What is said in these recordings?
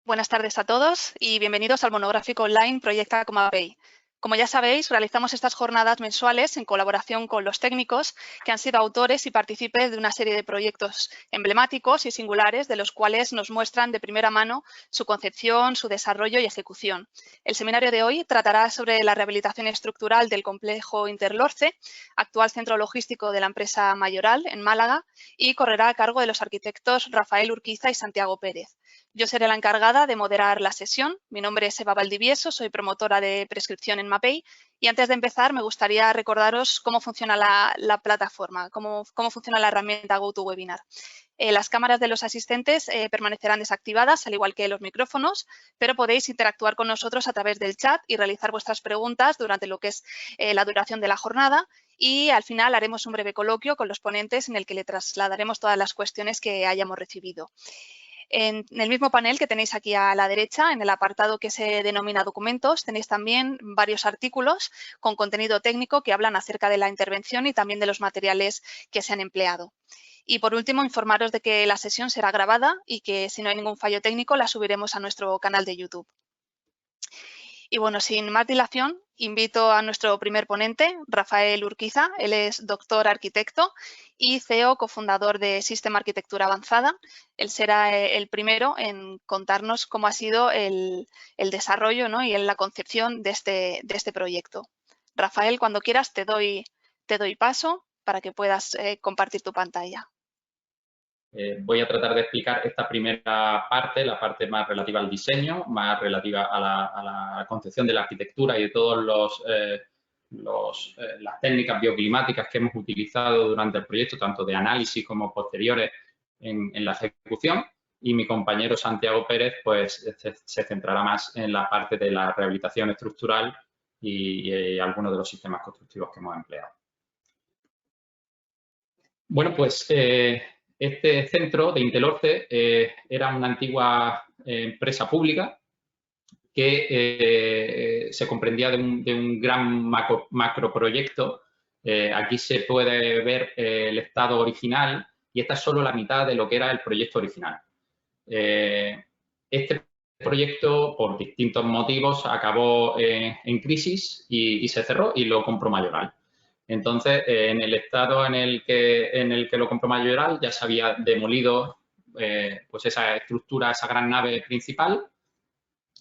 Buenas tardes a todos y bienvenidos al monográfico online Proyecta con Mapei. Como ya sabéis, realizamos estas jornadas mensuales en colaboración con los técnicos que han sido autores y partícipes de una serie de proyectos emblemáticos y singulares de los cuales nos muestran de primera mano su concepción, su desarrollo y ejecución. El seminario de hoy tratará sobre la rehabilitación estructural del complejo Interlorce, actual centro logístico de la empresa Mayoral en Málaga, y correrá a cargo de los arquitectos Rafael Urquiza y Santiago Pérez. Yo seré la encargada de moderar la sesión. Mi nombre es Eva Valdivieso, soy promotora de prescripción en Mapei y antes de empezar me gustaría recordaros cómo funciona la plataforma, cómo funciona la herramienta GoToWebinar. Las cámaras de los asistentes permanecerán desactivadas, al igual que los micrófonos, pero podéis interactuar con nosotros a través del chat y realizar vuestras preguntas durante lo que es la duración de la jornada. Y al final haremos un breve coloquio con los ponentes en el que le trasladaremos todas las cuestiones que hayamos recibido. En el mismo panel que tenéis aquí a la derecha, en el apartado que se denomina documentos, tenéis también varios artículos con contenido técnico que hablan acerca de la intervención y también de los materiales que se han empleado. Y por último, informaros de que la sesión será grabada y que si no hay ningún fallo técnico la subiremos a nuestro canal de YouTube. Y bueno, sin más dilación, invito a nuestro primer ponente, Rafael Urquiza. Él es doctor arquitecto y CEO cofundador de Sistema Arquitectura Avanzada. Él será el primero en contarnos cómo ha sido el desarrollo, ¿no?, y en la concepción de este proyecto. Rafael, cuando quieras te doy paso para que puedas compartir tu pantalla. Voy a tratar de explicar esta primera parte, la parte más relativa al diseño, más relativa a la concepción de la arquitectura y de todas las técnicas bioclimáticas que hemos utilizado durante el proyecto, tanto de análisis como posteriores en la ejecución. Y mi compañero Santiago Pérez pues, se centrará más en la parte de la rehabilitación estructural y algunos de los sistemas constructivos que hemos empleado. Bueno, pues este centro de Interlorce era una antigua empresa pública que se comprendía de un gran macroproyecto. Aquí se puede ver el estado original y esta es solo la mitad de lo que era el proyecto original. Este proyecto, por distintos motivos, acabó en crisis y se cerró y lo compró Mayoral. Entonces, en el estado en el que lo compró Mayoral ya se había demolido pues esa estructura, esa gran nave principal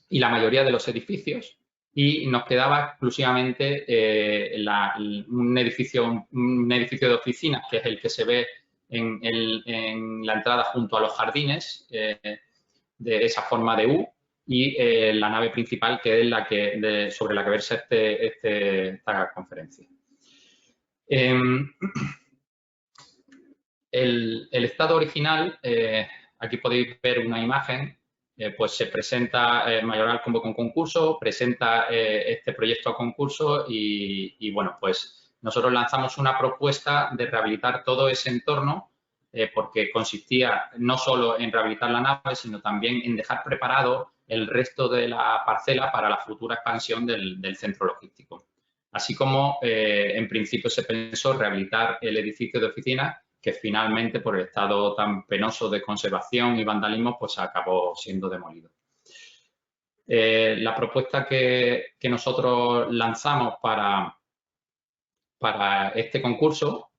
y la mayoría de los edificios y nos quedaba exclusivamente un edificio de oficinas, que es el que se ve en la entrada junto a los jardines de esa forma de U y la nave principal, que es sobre la que versa esta conferencia. El estado original, aquí podéis ver una imagen, pues se presenta, Mayoral convoca un concurso, presenta este proyecto a concurso y bueno, pues nosotros lanzamos una propuesta de rehabilitar todo ese entorno porque consistía no solo en rehabilitar la nave, sino también en dejar preparado el resto de la parcela para la futura expansión del centro logístico. Así como en principio se pensó rehabilitar el edificio de oficinas que finalmente por el estado tan penoso de conservación y vandalismo pues acabó siendo demolido. La propuesta que nosotros lanzamos para este concurso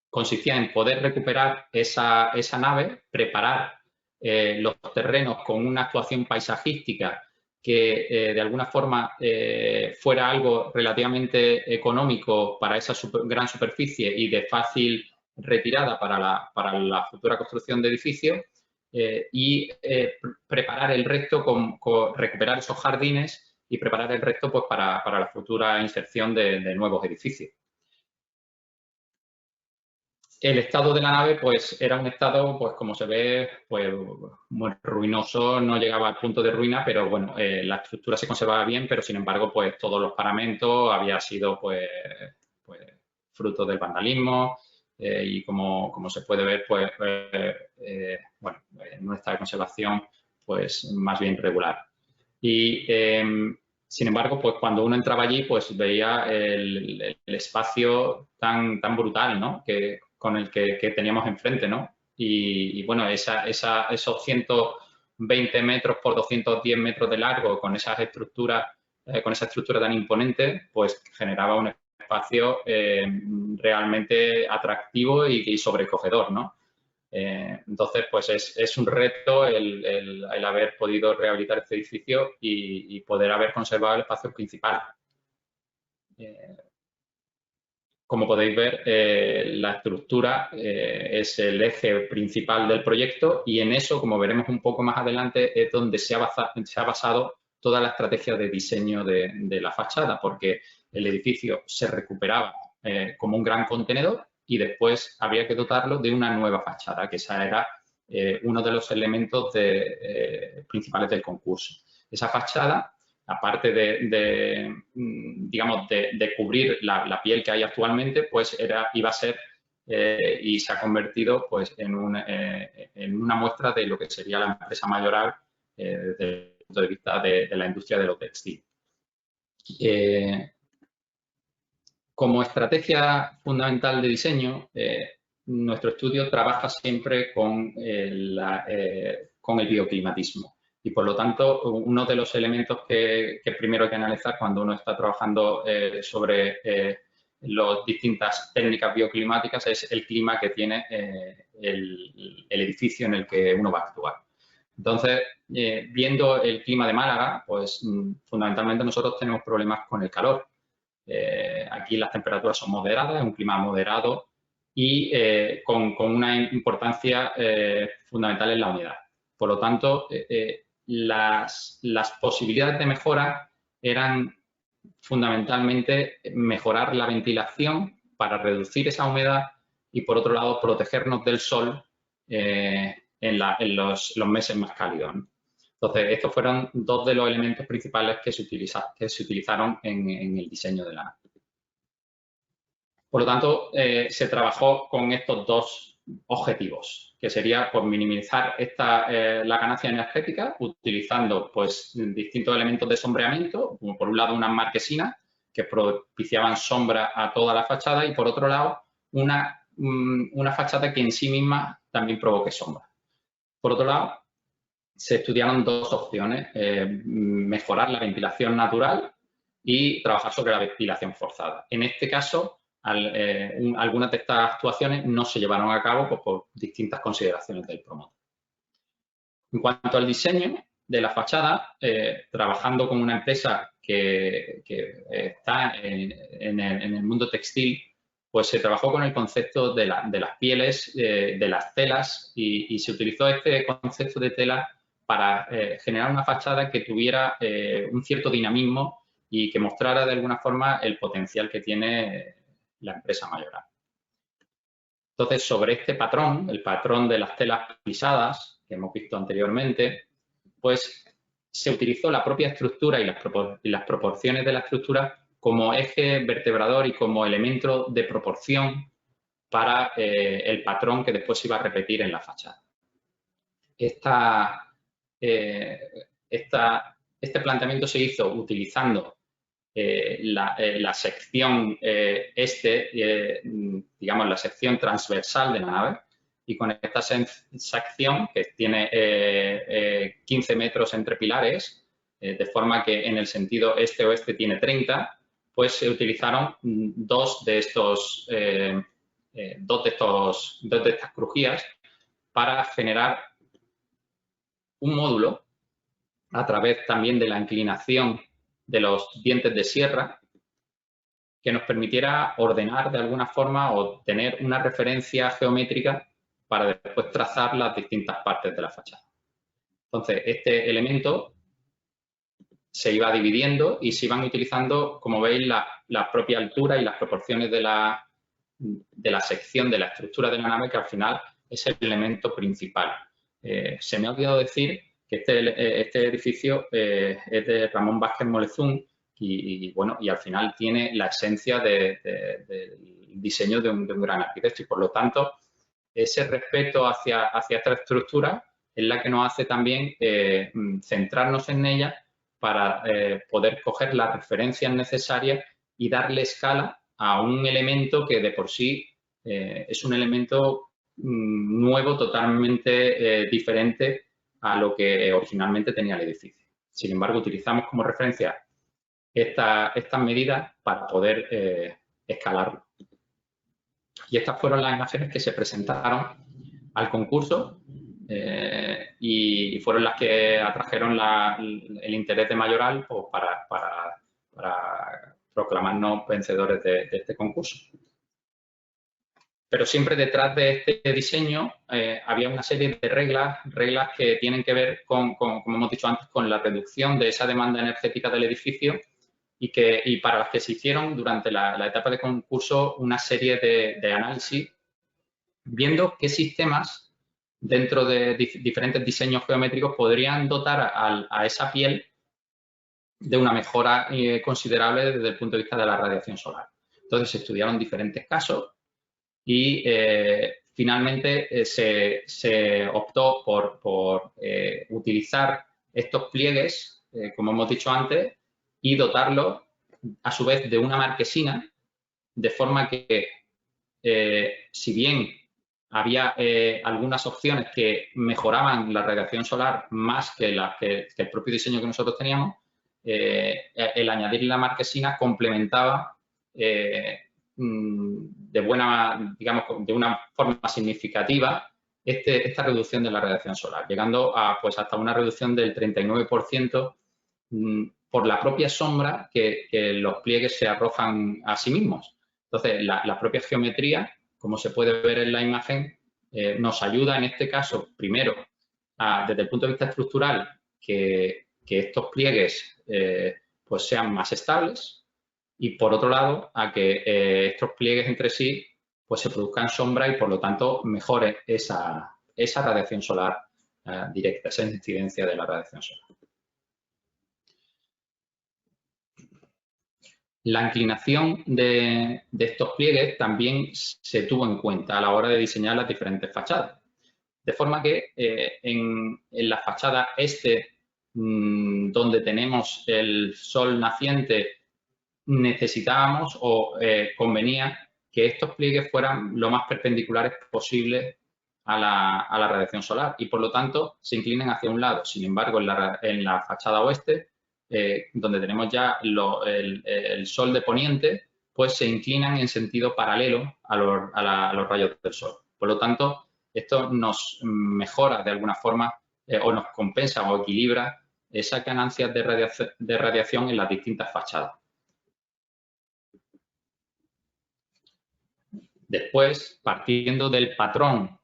consistía en poder recuperar esa nave, preparar los terrenos con una actuación paisajística que de alguna forma fuera algo relativamente económico para esa gran superficie y de fácil retirada para la futura construcción de edificios y preparar el resto, recuperar esos jardines y preparar el resto pues, para la futura inserción de nuevos edificios. El estado de la nave, pues, era un estado, pues, como se ve, pues, muy ruinoso, no llegaba al punto de ruina, pero, bueno, la estructura se conservaba bien, pero, sin embargo, pues, todos los paramentos había sido, pues fruto del vandalismo y, como se puede ver, pues, bueno, nuestra conservación, pues, más bien regular. Y, sin embargo, pues cuando uno entraba allí, pues veía el espacio tan brutal, ¿no?, con el que teníamos enfrente, ¿no? y bueno, esos 120 metros por 210 metros de largo con esa estructura tan imponente, pues generaba un espacio realmente atractivo y sobrecogedor, ¿no? Entonces, pues es un reto el haber podido rehabilitar este edificio y poder haber conservado el espacio principal. Como podéis ver, la estructura es el eje principal del proyecto y en eso, como veremos un poco más adelante, es donde se ha basado toda la estrategia de diseño de la fachada, porque el edificio se recuperaba como un gran contenedor y después había que dotarlo de una nueva fachada, que esa era uno de los elementos principales del concurso. Esa fachada, aparte digamos, de cubrir la piel que hay actualmente, pues iba a ser y se ha convertido pues en una muestra de lo que sería la empresa mayoral desde el punto de vista de la industria de lo textil. Como estrategia fundamental de diseño, nuestro estudio trabaja siempre con el bioclimatismo. Y, por lo tanto, uno de los elementos que primero hay que analizar cuando uno está trabajando sobre las distintas técnicas bioclimáticas es el clima que tiene el edificio en el que uno va a actuar. Entonces, viendo el clima de Málaga, pues fundamentalmente nosotros tenemos problemas con el calor. Aquí las temperaturas son moderadas, es un clima moderado y con una importancia fundamental en la humedad. Por lo tanto, las posibilidades de mejora eran fundamentalmente mejorar la ventilación para reducir esa humedad y, por otro lado, protegernos del sol en los meses más cálidos, ¿no? Entonces, estos fueron dos de los elementos principales que se utilizaron en el diseño de la nave. Por lo tanto, se trabajó con estos dos objetivos, que sería pues, minimizar la ganancia energética utilizando pues, distintos elementos de sombreamiento, como por un lado unas marquesinas que propiciaban sombra a toda la fachada y por otro lado una fachada que en sí misma también provoque sombra. Por otro lado, se estudiaron dos opciones, mejorar la ventilación natural y trabajar sobre la ventilación forzada. En este caso, algunas de estas actuaciones no se llevaron a cabo pues, por distintas consideraciones del promotor. En cuanto al diseño de la fachada, trabajando con una empresa que está en el mundo textil, pues se trabajó con el concepto de las pieles, de las telas y se utilizó este concepto de tela para generar una fachada que tuviera un cierto dinamismo y que mostrara de alguna forma el potencial que tiene la empresa mayoral. Entonces, sobre este patrón, el patrón de las telas plisadas que hemos visto anteriormente, pues se utilizó la propia estructura y las proporciones de la estructura como eje vertebrador y como elemento de proporción para el patrón que después se iba a repetir en la fachada. Este planteamiento se hizo utilizando la sección digamos, la sección transversal de la nave y con esta sección que tiene 15 metros entre pilares, de forma que en el sentido este-oeste tiene 30, pues se utilizaron dos de estas crujías para generar un módulo a través también de la inclinación de los dientes de sierra que nos permitiera ordenar de alguna forma o tener una referencia geométrica para después trazar las distintas partes de la fachada. Entonces, este elemento se iba dividiendo y se iban utilizando, como veis, la propia altura y las proporciones de la sección de la estructura de la nave, que al final es el elemento principal. Se me ha olvidado decir que este edificio es de Ramón Vázquez Molezún y al final tiene la esencia del diseño de un gran arquitecto y, por lo tanto, ese respeto hacia esta estructura es la que nos hace también centrarnos en ella para poder coger las referencias necesarias y darle escala a un elemento que de por sí es un elemento nuevo, totalmente diferente a lo que originalmente tenía el edificio. Sin embargo, utilizamos como referencia estas medidas para poder escalarlo. Y estas fueron las imágenes que se presentaron al concurso y fueron las que atrajeron el interés de Mayoral pues, para proclamarnos vencedores de este concurso. Pero siempre detrás de este diseño había una serie de reglas que tienen que ver con, como hemos dicho antes, con la reducción de esa demanda energética del edificio y para las que se hicieron durante la etapa de concurso una serie de análisis viendo qué sistemas dentro de diferentes diseños geométricos podrían dotar a esa piel de una mejora considerable desde el punto de vista de la radiación solar. Entonces, se estudiaron diferentes casos y finalmente se optó por utilizar estos pliegues, como hemos dicho antes, y dotarlos a su vez de una marquesina, de forma que si bien había algunas opciones que mejoraban la radiación solar más que el propio diseño que nosotros teníamos, el añadir la marquesina complementaba de una forma significativa esta reducción de la radiación solar, llegando a pues hasta una reducción del 39% por la propia sombra que los pliegues se arrojan a sí mismos. Entonces, la propia geometría, como se puede ver en la imagen, nos ayuda en este caso, primero, desde el punto de vista estructural, que estos pliegues pues sean más estables y, por otro lado, a que estos pliegues entre sí pues se produzcan sombra y, por lo tanto, mejore esa radiación solar directa, esa incidencia de la radiación solar. La inclinación de estos pliegues también se tuvo en cuenta a la hora de diseñar las diferentes fachadas. De forma que en la fachada este, donde tenemos el sol naciente, necesitábamos o convenía que estos pliegues fueran lo más perpendiculares posible a la radiación solar y, por lo tanto, se inclinen hacia un lado. Sin embargo, en la fachada oeste, donde tenemos ya el sol de poniente, pues se inclinan en sentido paralelo a los rayos del sol. Por lo tanto, esto nos mejora de alguna forma o nos compensa o equilibra esas ganancias de radiación en las distintas fachadas. Después, partiendo del patrón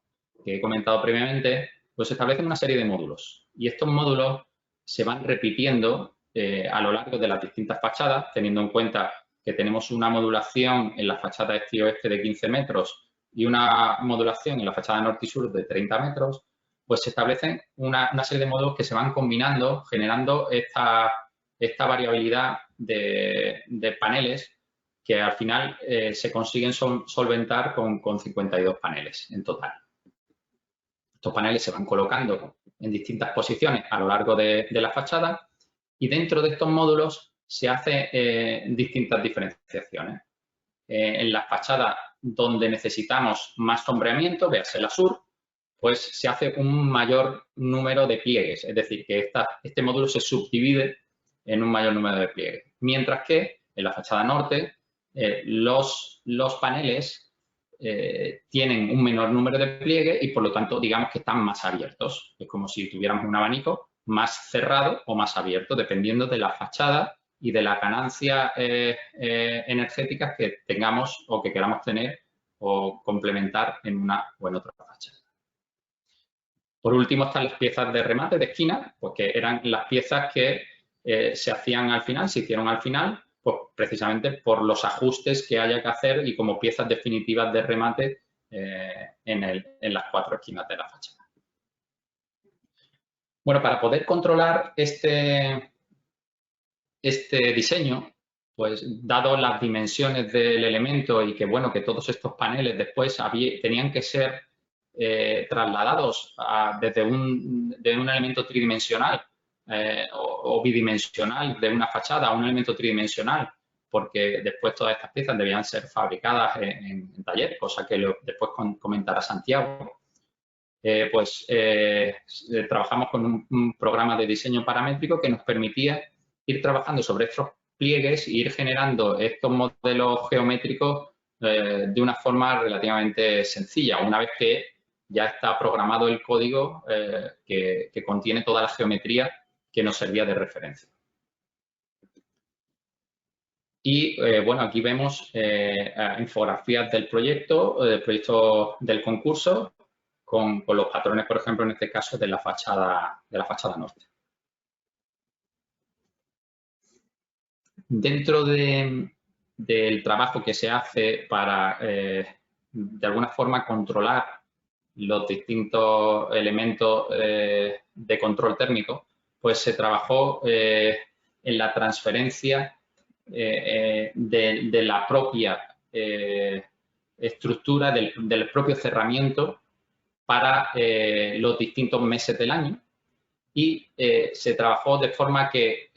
que he comentado previamente, pues se establecen una serie de módulos y estos módulos se van repitiendo a lo largo de las distintas fachadas, teniendo en cuenta que tenemos una modulación en la fachada este y oeste de 15 metros y una modulación en la fachada norte y sur de 30 metros, pues se establecen una serie de módulos que se van combinando, generando esta variabilidad de paneles que al final se consiguen solventar con 52 paneles en total. Estos paneles se van colocando en distintas posiciones a lo largo de la fachada y dentro de estos módulos se hacen distintas diferenciaciones. En la fachada donde necesitamos más sombreamiento, véase la sur, pues se hace un mayor número de pliegues, es decir, que este módulo se subdivide en un mayor número de pliegues. Mientras que en la fachada norte, los paneles tienen un menor número de pliegues y, por lo tanto, digamos que están más abiertos. Es como si tuviéramos un abanico más cerrado o más abierto, dependiendo de la fachada y de las ganancias energéticas que tengamos o que queramos tener o complementar en una o en otra fachada. Por último, están las piezas de remate de esquina, pues que eran las piezas que se hacían al final, se hicieron al final, pues precisamente por los ajustes que haya que hacer y como piezas definitivas de remate en las cuatro esquinas de la fachada. Bueno, para poder controlar este diseño, pues dado las dimensiones del elemento y que, bueno, que todos estos paneles después tenían que ser trasladados de un elemento tridimensional o bidimensional de una fachada a un elemento tridimensional porque después todas estas piezas debían ser fabricadas en taller, cosa que después comentará Santiago. Trabajamos con un programa de diseño paramétrico que nos permitía ir trabajando sobre estos pliegues e ir generando estos modelos geométricos de una forma relativamente sencilla, una vez que ya está programado el código que contiene toda la geometría que nos servía de referencia. Y bueno, aquí vemos infografías del proyecto del concurso con los patrones, por ejemplo, en este caso de la fachada norte. Dentro del trabajo que se hace para, de alguna forma, controlar los distintos elementos de control térmico, pues se trabajó en la transferencia de la propia estructura, del propio cerramiento para los distintos meses del año. Y se trabajó de forma que,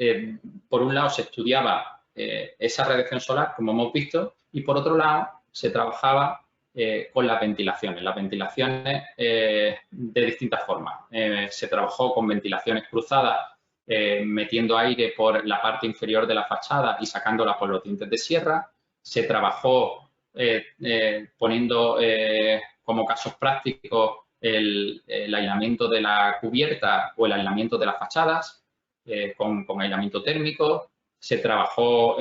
por un lado, se estudiaba esa radiación solar, como hemos visto, y por otro lado, se trabajaba con las ventilaciones. Las ventilaciones de distintas formas. Se trabajó con ventilaciones cruzadas, metiendo aire por la parte inferior de la fachada y sacándola por los dientes de sierra. Se trabajó poniendo como casos prácticos el aislamiento de la cubierta o el aislamiento de las fachadas con aislamiento térmico. Se trabajó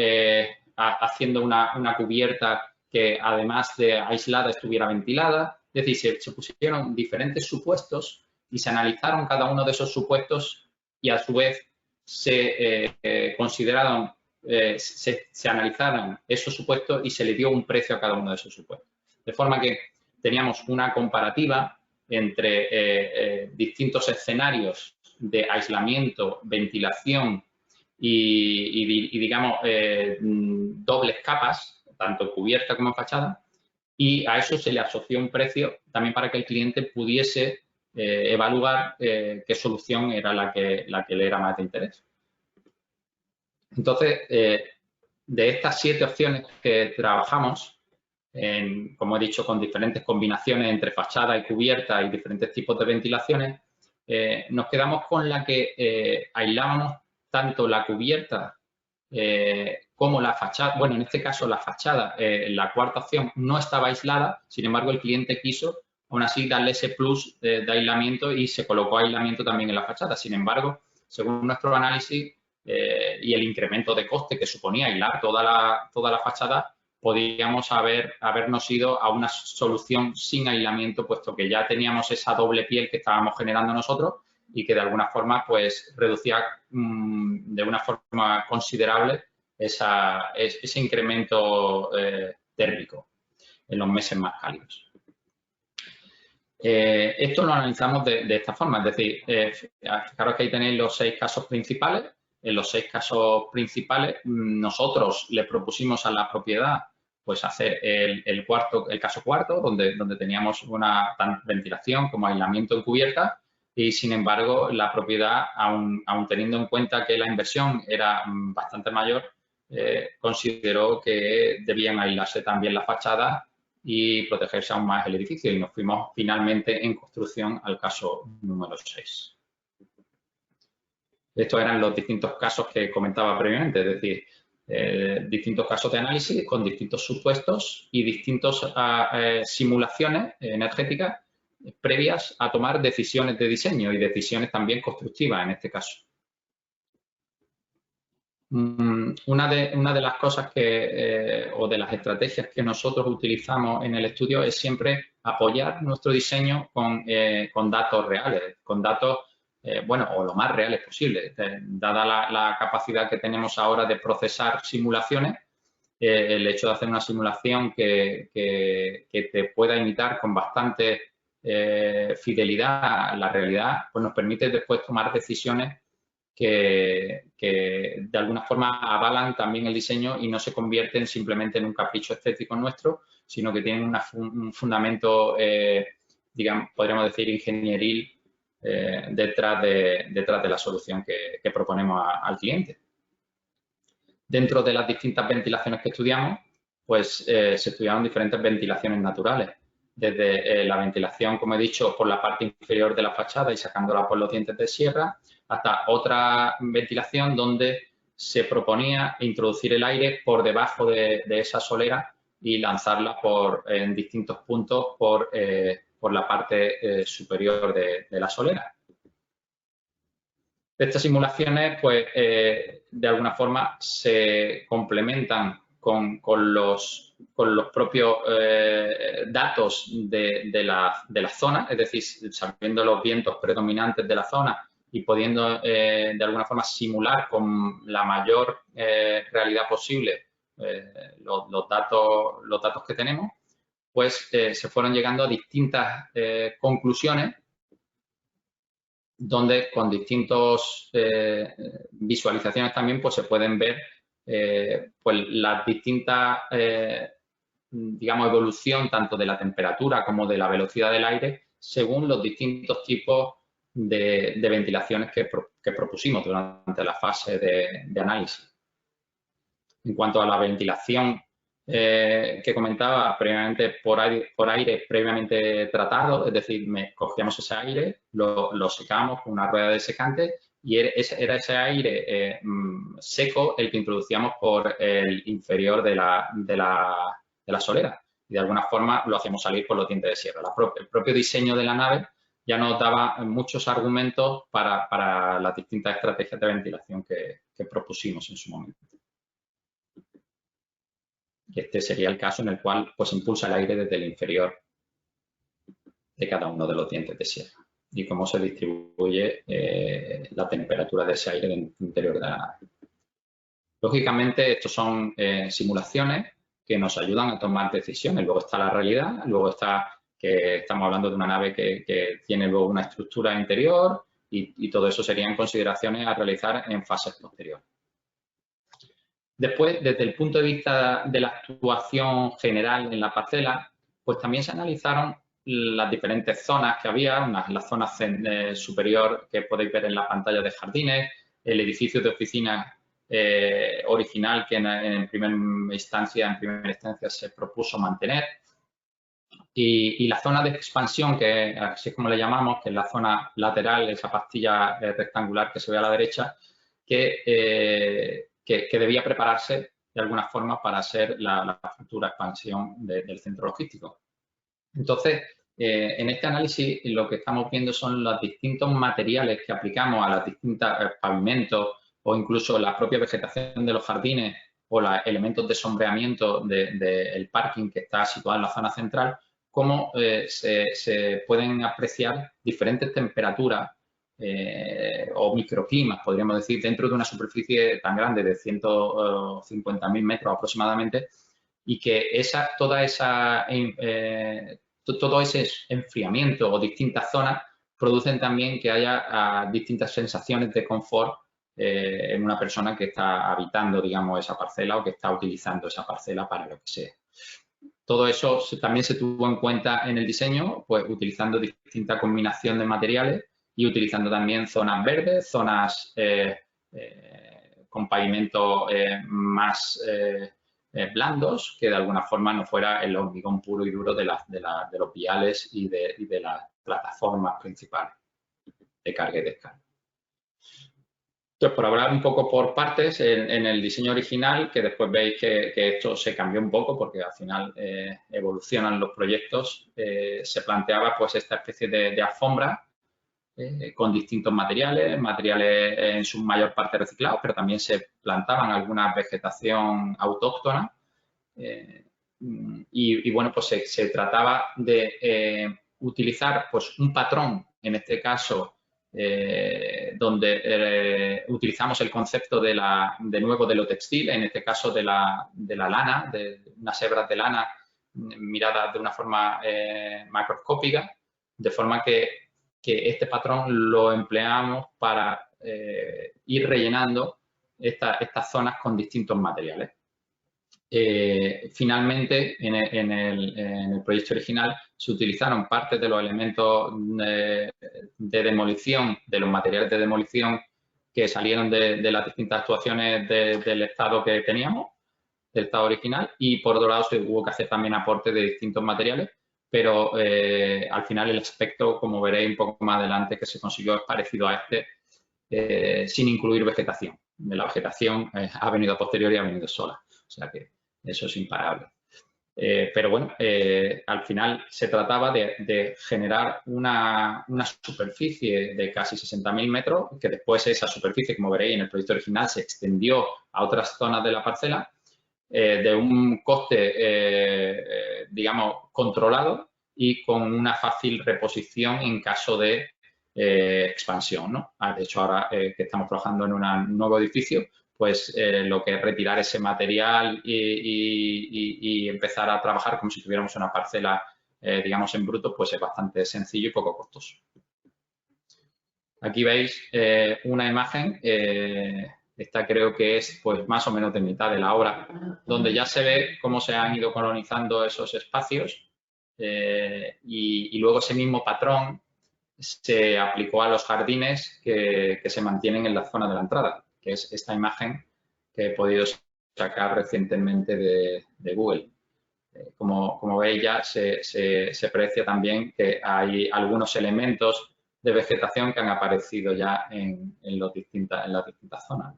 haciendo una cubierta que, además de aislada, estuviera ventilada. Es decir, se pusieron diferentes supuestos y se analizaron cada uno de esos supuestos y, a su vez, se consideraron, se analizaron esos supuestos y se le dio un precio a cada uno de esos supuestos. De forma que teníamos una comparativa entre distintos escenarios de aislamiento, ventilación y digamos, dobles capas, tanto cubierta como fachada, y a eso se le asoció un precio también para que el cliente pudiese evaluar qué solución era la que le era más de interés. Entonces, de estas 7 opciones que trabajamos, como he dicho, con diferentes combinaciones entre fachada y cubierta y diferentes tipos de ventilaciones, nos quedamos con la que aislábamos tanto la cubierta como la fachada. Bueno, en este caso la fachada, la cuarta opción, no estaba aislada, sin embargo el cliente quiso aún así darle ese plus de aislamiento y se colocó aislamiento también en la fachada. Sin embargo, según nuestro análisis y el incremento de coste que suponía aislar toda la fachada, podíamos habernos ido a una solución sin aislamiento, puesto que ya teníamos esa doble piel que estábamos generando nosotros y que de alguna forma pues reducía de una forma considerable ese incremento térmico en los meses más cálidos. Esto lo analizamos de esta forma, es decir, fijaros que ahí tenéis los 6 casos principales. En los 6 casos principales, nosotros le propusimos a la propiedad pues hacer el caso cuarto, donde teníamos una tanto ventilación como aislamiento en cubierta, y sin embargo la propiedad, aun teniendo en cuenta que la inversión era bastante mayor, consideró que debían aislarse también las fachadas y protegerse aún más el edificio, y nos fuimos finalmente en construcción al caso número 6. Estos eran los distintos casos que comentaba previamente, es decir, distintos casos de análisis con distintos supuestos y distintas simulaciones energéticas previas a tomar decisiones de diseño y decisiones también constructivas en este caso. Una de las cosas o de las estrategias que nosotros utilizamos en el estudio es siempre apoyar nuestro diseño con datos reales, con datos, bueno, o lo más reales posible. Dada la capacidad que tenemos ahora de procesar simulaciones, el hecho de hacer una simulación que te pueda imitar con bastante fidelidad a la realidad, pues nos permite después tomar decisiones que de alguna forma avalan también el diseño y no se convierten simplemente en un capricho estético nuestro, sino que tienen un fundamento, digamos, podríamos decir, ingenieril detrás de la solución que proponemos al cliente. Dentro de las distintas ventilaciones que estudiamos, pues se estudiaron diferentes ventilaciones naturales. Desde la ventilación, como he dicho, por la parte inferior de la fachada y sacándola por los dientes de sierra, hasta otra ventilación donde se proponía introducir el aire por debajo de esa solera y lanzarla en distintos puntos por la parte superior de la solera. Estas simulaciones, pues, de alguna forma se complementan con los propios datos de la zona, es decir, sabiendo los vientos predominantes de la zona y pudiendo de alguna forma simular con la mayor realidad posible los datos que tenemos, pues se fueron llegando a distintas conclusiones donde con distintas visualizaciones también pues se pueden ver pues las distintas, digamos, evolución tanto de la temperatura como de la velocidad del aire según los distintos tipos de ventilaciones que propusimos durante la fase de análisis. En cuanto a la ventilación que comentaba previamente por aire previamente tratado, es decir, cogíamos ese aire, lo secábamos con una rueda de secante y era ese aire seco el que introducíamos por el inferior de la solera y de alguna forma lo hacíamos salir por los dientes de sierra. El propio diseño de la nave ya nos daba muchos argumentos para las distintas estrategias de ventilación que propusimos en su momento. Y este sería el caso en el cual pues impulsa el aire desde el inferior de cada uno de los dientes de sierra y cómo se distribuye la temperatura de ese aire en el interior de la nave. Lógicamente, estos son simulaciones que nos ayudan a tomar decisiones. Luego está la realidad, luego está que estamos hablando de una nave que tiene luego una estructura interior y todo eso serían consideraciones a realizar en fases posteriores. Después, desde el punto de vista de la actuación general en la parcela, pues también se analizaron las diferentes zonas que había, la zona superior que podéis ver en la pantalla de jardines, el edificio de oficinas original que en primera instancia se propuso mantener y la zona de expansión, que así es como le llamamos, que es la zona lateral, esa pastilla rectangular que se ve a la derecha, que debía prepararse de alguna forma para ser la futura expansión del centro logístico. Entonces, en este análisis lo que estamos viendo son los distintos materiales que aplicamos a las distintas pavimentos o incluso la propia vegetación de los jardines o los elementos de sombreamiento del parking que está situado en la zona central, cómo se pueden apreciar diferentes temperaturas o microclimas, podríamos decir, dentro de una superficie tan grande de 150.000 metros aproximadamente y que todo ese enfriamiento o distintas zonas producen también que haya distintas sensaciones de confort en una persona que está habitando, digamos, esa parcela o que está utilizando esa parcela para lo que sea. Todo eso también se tuvo en cuenta en el diseño, pues utilizando distinta combinación de materiales y utilizando también zonas verdes, zonas con pavimento más blandos, que de alguna forma no fuera el hormigón puro y duro de los viales y de las plataformas principales de carga y descarga. Entonces, por hablar un poco por partes, en el diseño original, que después veis que esto se cambió un poco porque al final evolucionan los proyectos, se planteaba pues esta especie de alfombra con distintos materiales en su mayor parte reciclados, pero también se plantaban alguna vegetación autóctona y bueno, pues se trataba de utilizar pues un patrón, en este caso, donde utilizamos el concepto de nuevo de lo textil, en este caso de la lana, de unas hebras de lana miradas de una forma macroscópica, de forma que este patrón lo empleamos para ir rellenando estas zonas con distintos materiales. Finalmente, en el proyecto original se utilizaron partes de los elementos de demolición, de los materiales de demolición que salieron de las distintas actuaciones del estado que teníamos, del estado original, y por otro lado se hubo que hacer también aportes de distintos materiales, pero al final el aspecto, como veréis un poco más adelante, que se consiguió es parecido a este, sin incluir vegetación. La vegetación ha venido a posteriori y ha venido sola, o sea que eso es imparable. Pero bueno, al final se trataba de generar una superficie de casi 60.000 metros, que después esa superficie, como veréis en el proyecto original, se extendió a otras zonas de la parcela, de un coste, digamos, controlado y con una fácil reposición en caso de expansión, ¿no? De hecho, ahora que estamos trabajando en un nuevo edificio, pues lo que es retirar ese material y empezar a trabajar como si tuviéramos una parcela, digamos, en bruto, pues es bastante sencillo y poco costoso. Aquí veis una imagen, esta creo que es pues más o menos de mitad de la obra, donde ya se ve cómo se han ido colonizando esos espacios y luego ese mismo patrón se aplicó a los jardines que se mantienen en la zona de la entrada, que es esta imagen que he podido sacar recientemente de Google. Como veis ya se aprecia también que hay algunos elementos de vegetación que han aparecido ya en las distintas zonas.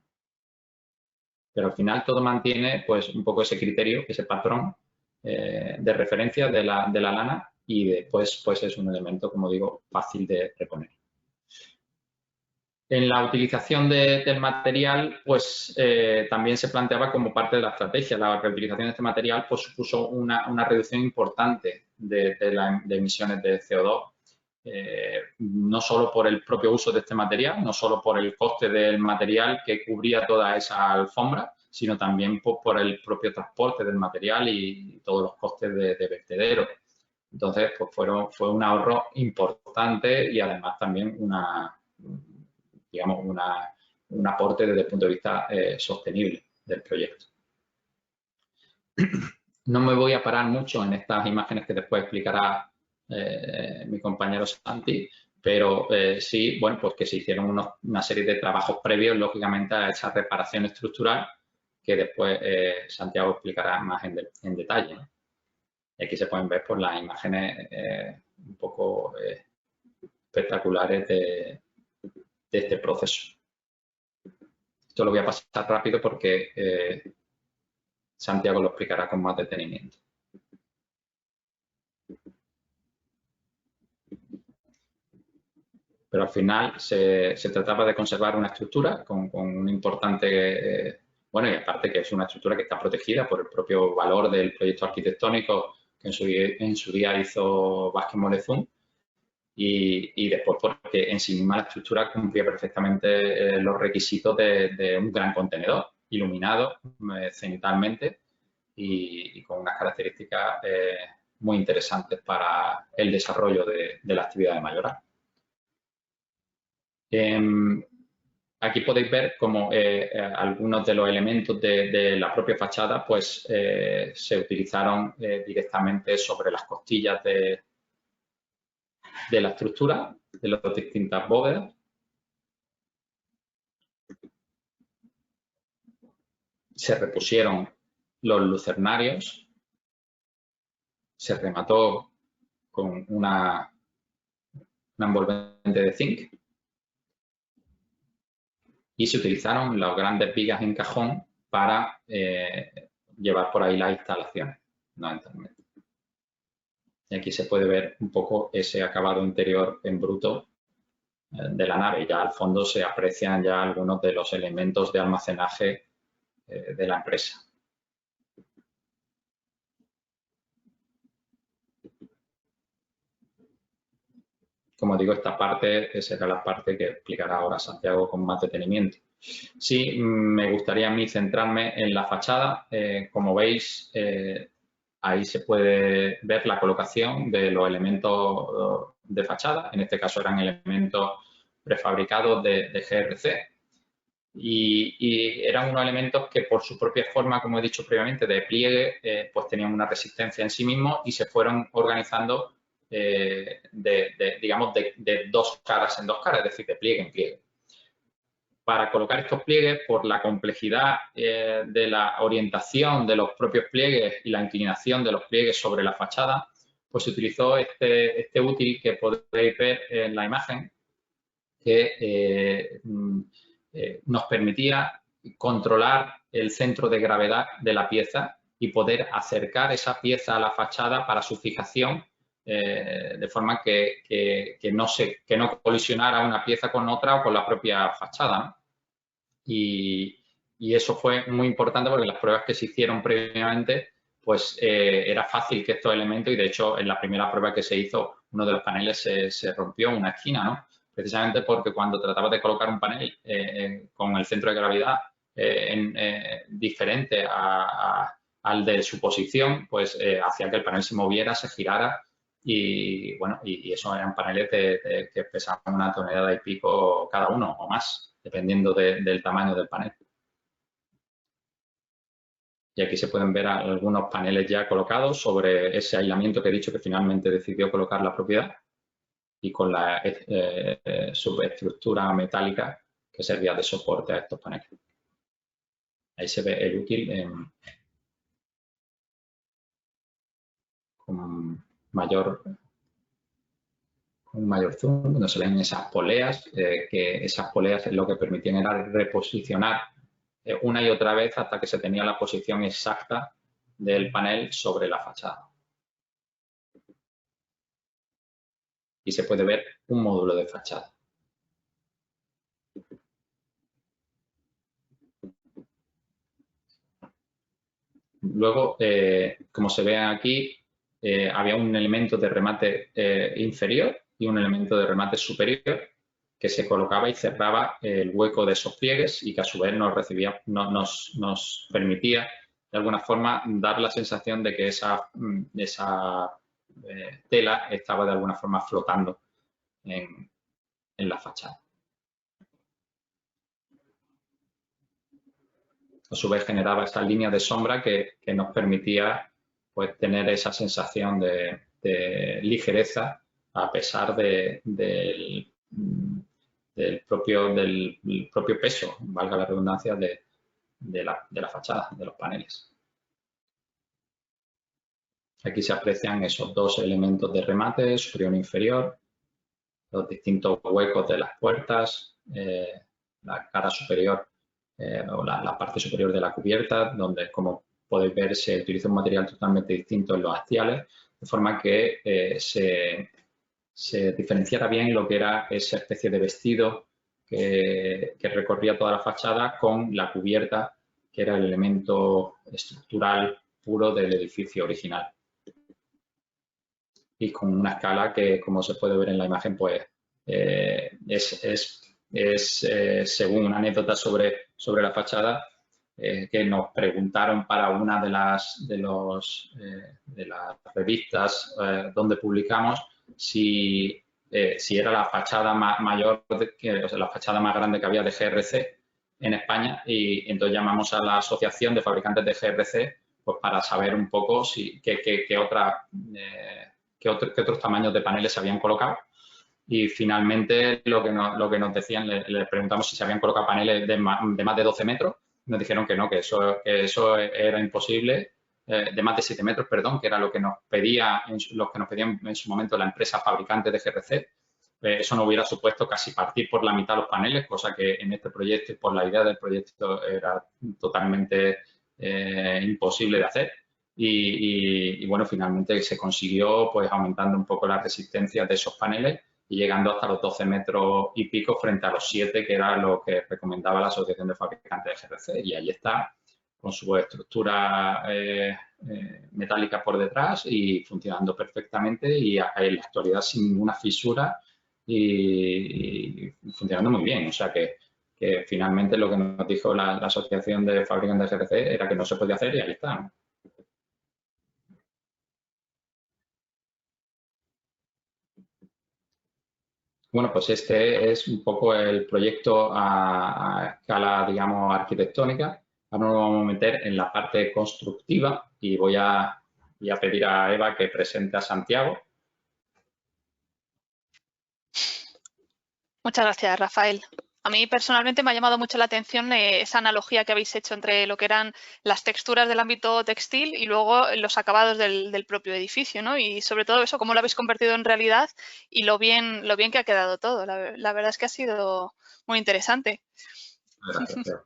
Pero al final todo mantiene pues un poco ese criterio, ese patrón de referencia de la lana y después pues es un elemento, como digo, fácil de reponer. En la utilización del material, pues también se planteaba como parte de la estrategia. La reutilización de este material pues, supuso una reducción importante de emisiones de CO2, no solo por el propio uso de este material, no solo por el coste del material que cubría toda esa alfombra, sino también por el propio transporte del material y todos los costes de vertedero. Entonces, pues fue un ahorro importante y además también digamos, un aporte desde el punto de vista sostenible del proyecto. No me voy a parar mucho en estas imágenes que después explicará mi compañero Santi, pero sí, bueno, pues que se hicieron una serie de trabajos previos, lógicamente, a esa reparación estructural que después Santiago explicará más en detalle, ¿no? Y aquí se pueden ver pues, las imágenes un poco espectaculares de este proceso. Esto lo voy a pasar rápido porque Santiago lo explicará con más detenimiento. Pero al final se trataba de conservar una estructura con un importante, bueno, y aparte que es una estructura que está protegida por el propio valor del proyecto arquitectónico que en su día hizo Vázquez Mollezún y después porque en sí misma la estructura cumplía perfectamente los requisitos de un gran contenedor, iluminado cenitalmente y con unas características muy interesantes para el desarrollo de la actividad de Mayoral. Aquí podéis ver cómo algunos de los elementos de la propia fachada pues, se utilizaron directamente sobre las costillas de la estructura, de las distintas bóvedas. Se repusieron los lucernarios, se remató con una envolvente de zinc y se utilizaron las grandes vigas en cajón para llevar por ahí las instalaciones, fundamentalmente. Y aquí se puede ver un poco ese acabado interior en bruto de la nave. Ya al fondo se aprecian ya algunos de los elementos de almacenaje de la empresa. Como digo, esta parte será la parte que explicará ahora Santiago con más detenimiento. Sí, me gustaría a mí centrarme en la fachada. Como veis, ahí se puede ver la colocación de los elementos de fachada. En este caso eran elementos prefabricados de GRC. Y eran unos elementos que por su propia forma, como he dicho previamente, de pliegue, pues tenían una resistencia en sí mismos y se fueron organizando digamos, de dos caras en dos caras, es decir, de pliegue en pliegue. para colocar estos pliegues, por la complejidad de la orientación de los propios pliegues y la inclinación de los pliegues sobre la fachada, pues se utilizó este útil que podéis ver en la imagen, que nos permitía controlar el centro de gravedad de la pieza y poder acercar esa pieza a la fachada para su fijación, de forma que no colisionara una pieza con otra o con la propia fachada, ¿no? Y eso fue muy importante porque en las pruebas que se hicieron previamente, pues era fácil que estos elementos, y de hecho en la primera prueba que se hizo, uno de los paneles se rompió una esquina, ¿no? Precisamente porque cuando trataba de colocar un panel con el centro de gravedad diferente al de su posición, pues hacía que el panel se moviera, se girara y, bueno, y eso eran paneles que pesaban 1 tonelada y pico cada uno o más, dependiendo del tamaño del panel. Y aquí se pueden ver algunos paneles ya colocados sobre ese aislamiento que he dicho que finalmente decidió colocar la propiedad y con la subestructura metálica que servía de soporte a estos paneles. Ahí se ve el útil con mayor zoom, donde se ven esas poleas, que esas poleas lo que permitían era reposicionar una y otra vez hasta que se tenía la posición exacta del panel sobre la fachada. Y se puede ver un módulo de fachada. Luego, como se ve aquí, había un elemento de remate inferior y un elemento de remate superior que se colocaba y cerraba el hueco de esos pliegues y que a su vez nos permitía de alguna forma dar la sensación de que esa tela estaba de alguna forma flotando en la fachada. A su vez generaba esta línea de sombra que nos permitía pues tener esa sensación de ligereza a pesar del propio peso, valga la redundancia, de la fachada, de los paneles. Aquí se aprecian esos dos elementos de remate, superior e inferior, los distintos huecos de las puertas, la cara superior o la parte superior de la cubierta, donde, como podéis ver, se utiliza un material totalmente distinto en los hastiales, de forma que se diferenciara bien lo que era esa especie de vestido que recorría toda la fachada con la cubierta, que era el elemento estructural puro del edificio original. Y con una escala que, como se puede ver en la imagen, pues según una anécdota sobre la fachada, que nos preguntaron para una de las revistas donde publicamos si era la fachada mayor, o sea, la fachada más grande que había de GRC en España, y entonces llamamos a la Asociación de Fabricantes de GRC pues para saber un poco qué otros tamaños de paneles se habían colocado. Y finalmente lo que nos decían, le preguntamos si se habían colocado paneles de más de 12 metros. Nos dijeron que no, que eso era imposible, de más de 7 metros, perdón, que era lo que nos pedían en su momento la empresa fabricante de GRC. Eso no hubiera supuesto casi partir por la mitad los paneles, cosa que en este proyecto y por la idea del proyecto era totalmente imposible de hacer. Y bueno, finalmente se consiguió pues aumentando un poco la resistencia de esos paneles y llegando hasta los 12 metros y pico frente a los 7, que era lo que recomendaba la Asociación de Fabricantes de GRC. Y ahí está, con su estructura metálica por detrás y funcionando perfectamente y en la actualidad sin ninguna fisura y funcionando muy bien. O sea que finalmente lo que nos dijo la Asociación de Fabricantes de GRC era que no se podía hacer y ahí está, ¿no? Bueno, pues este es un poco el proyecto a escala, digamos, arquitectónica. Ahora nos vamos a meter en la parte constructiva y voy a pedir a Eva que presente a Santiago. Muchas gracias, Rafael. A mí personalmente me ha llamado mucho la atención esa analogía que habéis hecho entre lo que eran las texturas del ámbito textil y luego los acabados del propio edificio, ¿no? Y sobre todo eso, cómo lo habéis convertido en realidad y lo bien que ha quedado todo. La verdad es que ha sido muy interesante. Gracias.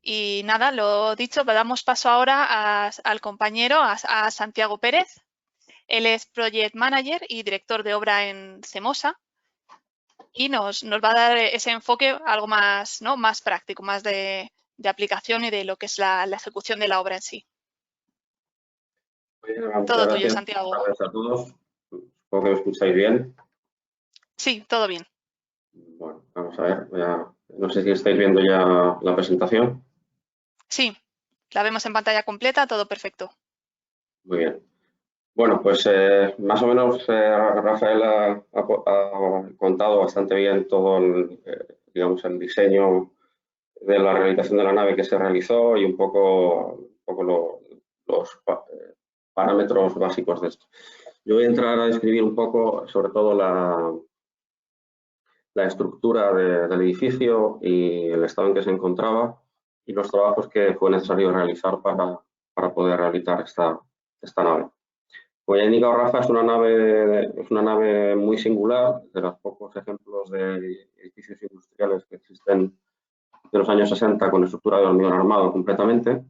Y nada, lo dicho, damos paso ahora al compañero, a Santiago Pérez. Él es Project Manager y director de obra en CEMOSA y nos va a dar ese enfoque algo más, ¿no? Más práctico, más de aplicación y de lo que es la ejecución de la obra en sí. Muchas Todo tuyo, gracias. Santiago. Gracias a todos. Supongo que me escucháis bien. Sí, todo bien. Bueno, vamos a ver. No sé si estáis viendo ya la presentación. Sí, la vemos en pantalla completa, todo perfecto. Muy bien. Bueno, pues más o menos Rafael ha contado bastante bien todo digamos, el diseño de la realización de la nave que se realizó y un poco los parámetros básicos de esto. Yo voy a entrar a describir un poco, sobre todo, la estructura del edificio y el estado en que se encontraba y los trabajos que fue necesario realizar para poder realizar esta nave. Como ya ha indicado Rafa, es una nave muy singular, de los pocos ejemplos de edificios industriales que existen de los años 60 con estructura de hormigón armado completamente.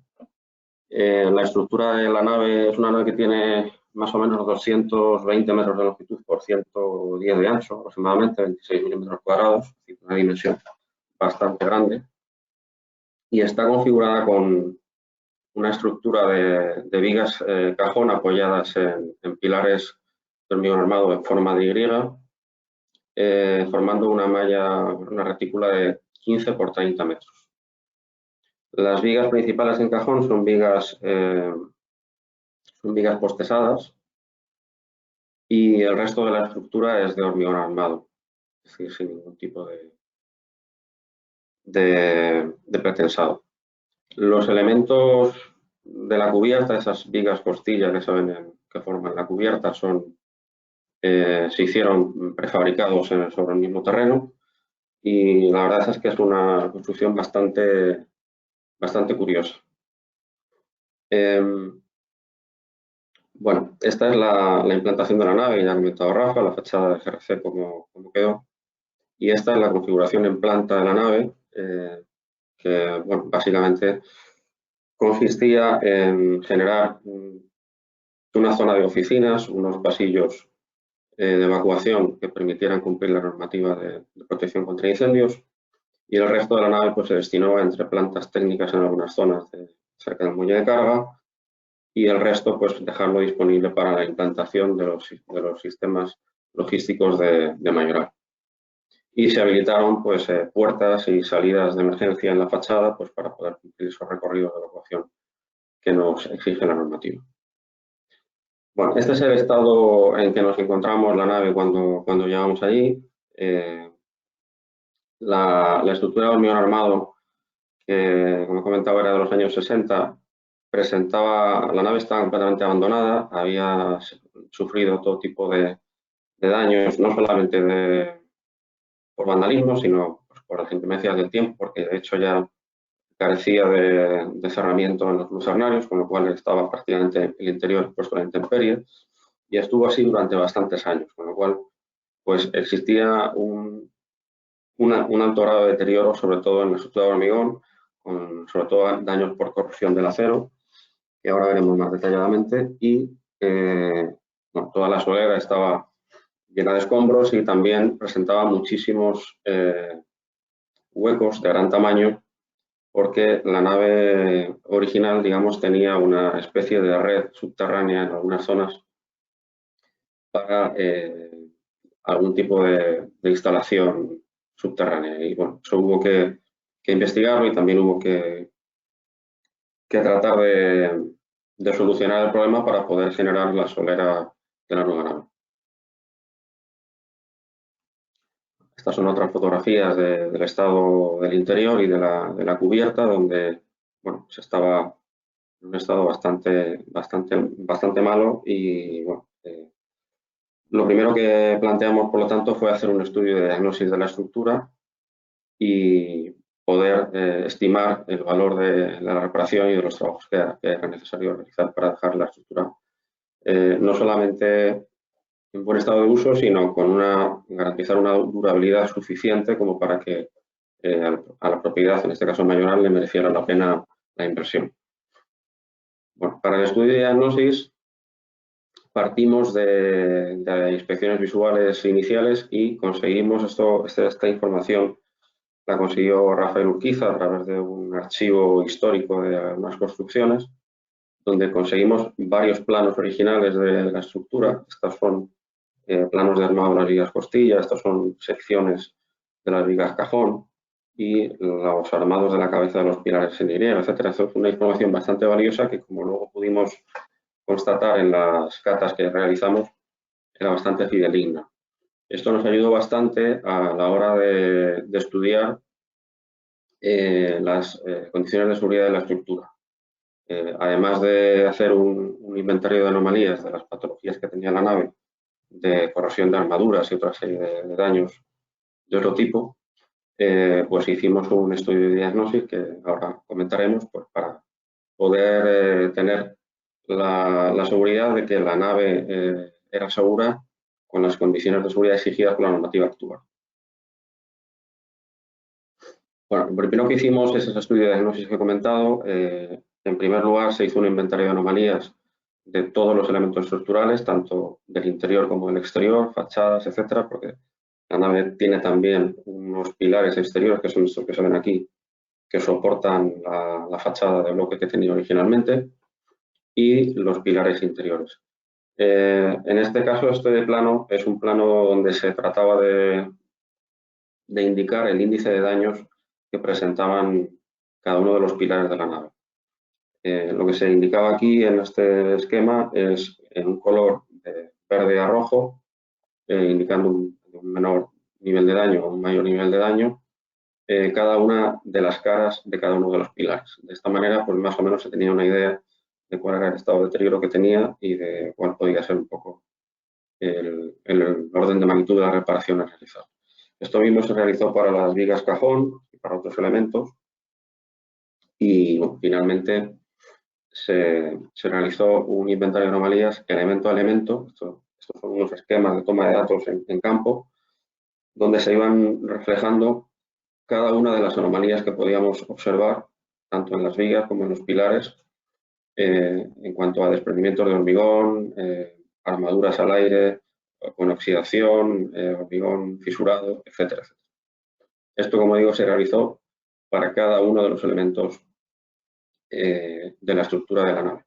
La estructura de la nave es una nave que tiene más o menos 220 metros de longitud por 110 de ancho, aproximadamente 26 milímetros cuadrados, una dimensión bastante grande. Y está configurada con una estructura de vigas cajón apoyadas en pilares de hormigón armado en forma de Y, formando una retícula de 15 por 30 metros. Las vigas principales en cajón son vigas postesadas y el resto de la estructura es de hormigón armado, es decir, sin ningún tipo de pretensado. Los elementos de la cubierta, esas vigas costilla que forman la cubierta, se hicieron prefabricados sobre el mismo terreno y la verdad es que es una construcción bastante curiosa. Bueno, esta es la implantación de la nave, ya ha comentado Rafa, la fachada de GRC como quedó. Y esta es la configuración en planta de la nave, que bueno, básicamente consistía en generar una zona de oficinas, unos pasillos de evacuación que permitieran cumplir la normativa de protección contra incendios y el resto de la nave pues, se destinó entre plantas técnicas en algunas zonas cerca del muelle de carga y el resto pues dejarlo disponible para la implantación de los sistemas logísticos de Mayoral. Y se habilitaron pues puertas y salidas de emergencia en la fachada pues para poder cumplir esos recorridos de evacuación que nos exige la normativa. Bueno, este es el estado en que nos encontramos la nave cuando llegamos allí. La estructura de hormigón armado, que como he comentado era de los años 60, la nave estaba completamente abandonada, había sufrido todo tipo de daños, no solamente por vandalismo, sino pues, por las inclemencias del tiempo, porque de hecho ya carecía de cerramiento en los lucernarios, con lo cual estaba prácticamente el interior expuesto a la intemperie, y estuvo así durante bastantes años, con lo cual pues existía un alto grado de deterioro, sobre todo en la estructura de hormigón, sobre todo daños por corrosión del acero, que ahora veremos más detalladamente, y bueno, toda la solera estaba llena de escombros y también presentaba muchísimos huecos de gran tamaño porque la nave original, digamos, tenía una especie de red subterránea en algunas zonas para algún tipo de instalación subterránea. Y bueno, eso hubo que investigarlo y también hubo que tratar de solucionar el problema para poder generar la solera de la nueva nave. Estas son otras fotografías del estado del interior y de la cubierta, donde bueno, se estaba en un estado bastante malo y bueno, Lo primero que planteamos, por lo tanto, fue hacer un estudio de diagnosis de la estructura y poder estimar el valor de la reparación y de los trabajos que era necesario realizar para dejar la estructura no solamente en buen estado de uso, sino con garantizar una durabilidad suficiente como para que a la propiedad, en este caso mayoral, le mereciera la pena la inversión. Bueno, para el estudio de diagnosis partimos de inspecciones visuales iniciales y conseguimos esta información la consiguió Rafael Urquiza a través de un archivo histórico de unas construcciones, donde conseguimos varios planos originales de la estructura. Estos son planos de armado de las vigas costilla, estas son secciones de las vigas cajón y los armados de la cabeza de los pilares en Y, etcétera. Esto es una información bastante valiosa que, como luego pudimos constatar en las catas que realizamos, era bastante fidedigna. Esto nos ayudó bastante a la hora de estudiar las condiciones de seguridad de la estructura. Además de hacer un inventario de anomalías de las patologías que tenía la nave, de corrosión de armaduras y otra serie de daños de otro tipo, pues hicimos un estudio de diagnosis que ahora comentaremos, pues para poder tener la seguridad de que la nave era segura con las condiciones de seguridad exigidas por la normativa actual. Bueno, lo primero que hicimos es ese estudio de diagnosis que he comentado. En primer lugar, se hizo un inventario de anomalías de todos los elementos estructurales, tanto del interior como del exterior, fachadas, etcétera, porque la nave tiene también unos pilares exteriores, que son estos que se ven aquí, que soportan la fachada de bloque que tenía originalmente, y los pilares interiores. En este caso, este plano es un plano donde se trataba de indicar el índice de daños que presentaban cada uno de los pilares de la nave. Lo que se indicaba aquí en este esquema es en un color de verde a rojo, indicando un menor nivel de daño o un mayor nivel de daño, cada una de las caras de cada uno de los pilares. De esta manera, pues más o menos se tenía una idea de cuál era el estado de deterioro que tenía y de cuál podía ser un poco el orden de magnitud de las reparaciones realizadas. Esto mismo se realizó para las vigas cajón y para otros elementos y bueno, finalmente se realizó un inventario de anomalías elemento a elemento. Estos son unos esquemas de toma de datos en campo donde se iban reflejando cada una de las anomalías que podíamos observar tanto en las vigas como en los pilares en cuanto a desprendimientos de hormigón, armaduras al aire, con oxidación, hormigón fisurado, etcétera, etcétera. Esto, como digo, se realizó para cada uno de los elementos de la estructura de la nave.